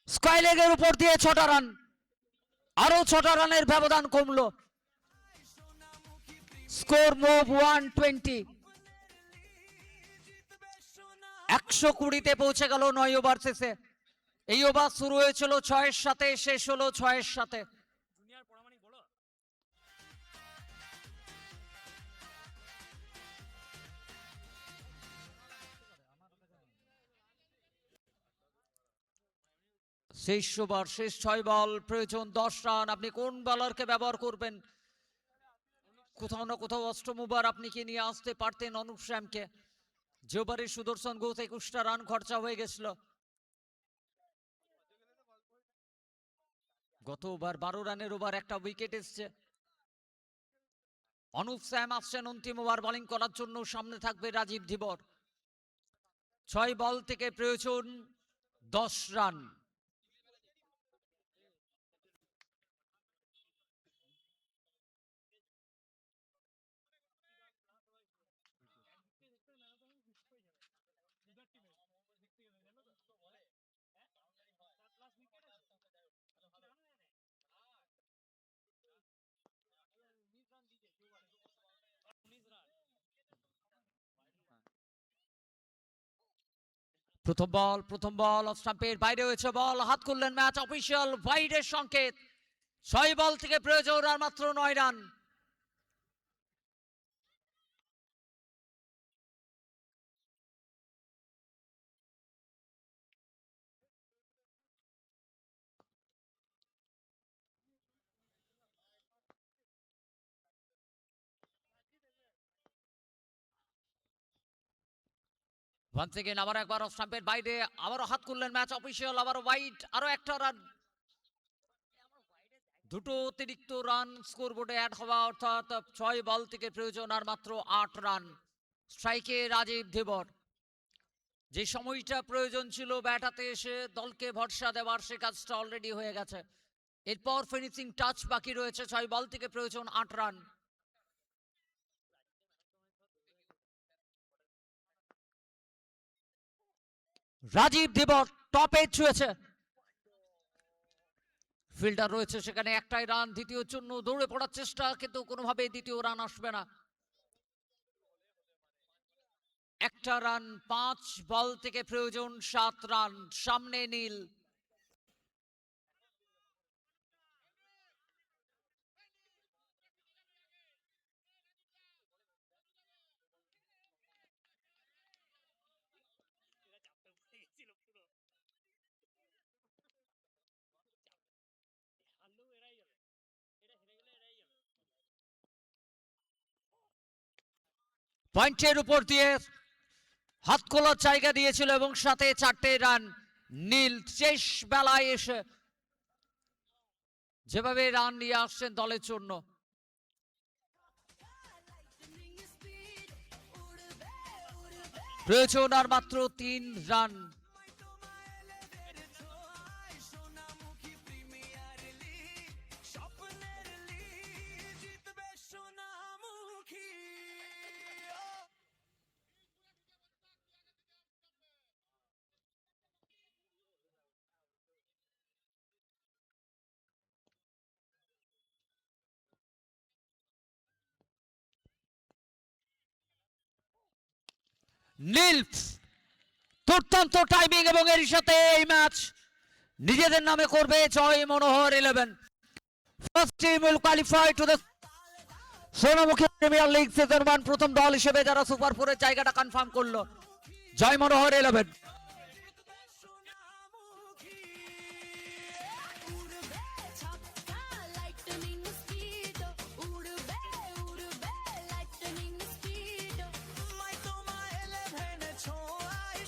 স্কয়ার লেগের উপর দিয়ে 6টা রান আরো 6টা রানের ব্যবধান কমলো স্কোর মুভ 120 120-তে পৌঁছে গেল 9 ওভার শেষে এই ওভার শুরু হয়েছিল 6-এর সাথে শেষ হলো 6-এর সাথে শেষ ওভার শেষ 6 বল প্রয়োজন 10 রান আপনি কোন বলারকে ব্যবহার করবেন কোথাও না কোথাও অষ্টম ওভার আপনি কি নিয়ে আসতে পারতেন অনুপ শ্যামকে যে ওভারে সুদর্শন ঘোষ 21টা রান খরচা হয়ে গেছিল গত ওভার 12 রানের ওভার একটা উইকেট এসছে অনুপ শ্যাম আসছেন অন্তিম ওভার বোলিং করার জন্য সামনে থাকবে রাজীব ধীবর 6 বল থেকে প্রয়োজন 10 রান প্রথম বল অফ স্টাম্পের বাইরে হয়েছে বল হাত করলেন ম্যাচ অফিসিয়াল ওয়াইডের সংকেত 6 বল থেকে প্রয়োজন আর মাত্র 9 রান ওয়ান্স এগেইন আবার একবার অফ স্টাম্পের বাইরে আবারও হাত করলেন ম্যাচ অফিসিয়াল আবারও ওয়াইড আরো একটা রান দুটো অতিরিক্ত রান স্কোরবোর্ডে অ্যাড হওয়া অর্থাৎ 6 বল থেকে প্রয়োজন আর মাত্র 8 রান স্ট্রাইকে রাজীব ধীবর যে সময়টা প্রয়োজন ছিল ব্যাট হাতে এসে দলকে ভরসা দেওয়ার সে কাজটা অলরেডি হয়ে গেছে এরপর ফিনিশিং টাচ বাকি রয়েছে 6 বল থেকে প্রয়োজন 8 রান রাজীব ধীবর টপে ছুঁয়েছে ফিল্ডার রয়েছে সেখানে একটাই রান দ্বিতীয় জন্য দৌড়ে পড়ার চেষ্টা কিন্তু কোনোভাবে দ্বিতীয় রান আসবে না একটা রান 5 বল থেকে প্রয়োজন 7 রান সামনে নীল পয়েন্টের উপর দিয়ে হাত খোলার জায়গা দিয়েছিল এবং সাথে 4টে রান নীল শেষ বেলায় এসে যেভাবে রান নিয়ে আসছেন দলের জন্য প্রয়োজন আর মাত্র 3 রান নীল দুর্দান্ত টাইমিং এবং এর সাথে এই ম্যাচ নিজেদের নামে করবে জয় Manohar 11 first team will qualify to the Sonamukhi premier league season 1 প্রথম দল হিসেবে যারা সুপার 4 এর জায়গাটা কনফার্ম করলো জয় মনোহর 11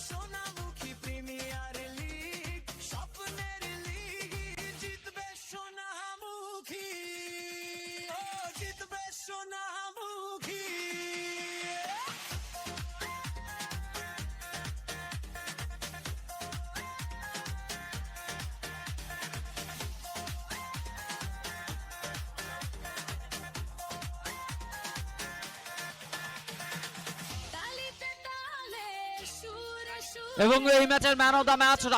সোনামুখী প্রিমিয়ার লিগ স্বপ্নের লিগ জিতবে এবং এই ম্যাচের ম্যান অফ দ্য ম্যাচ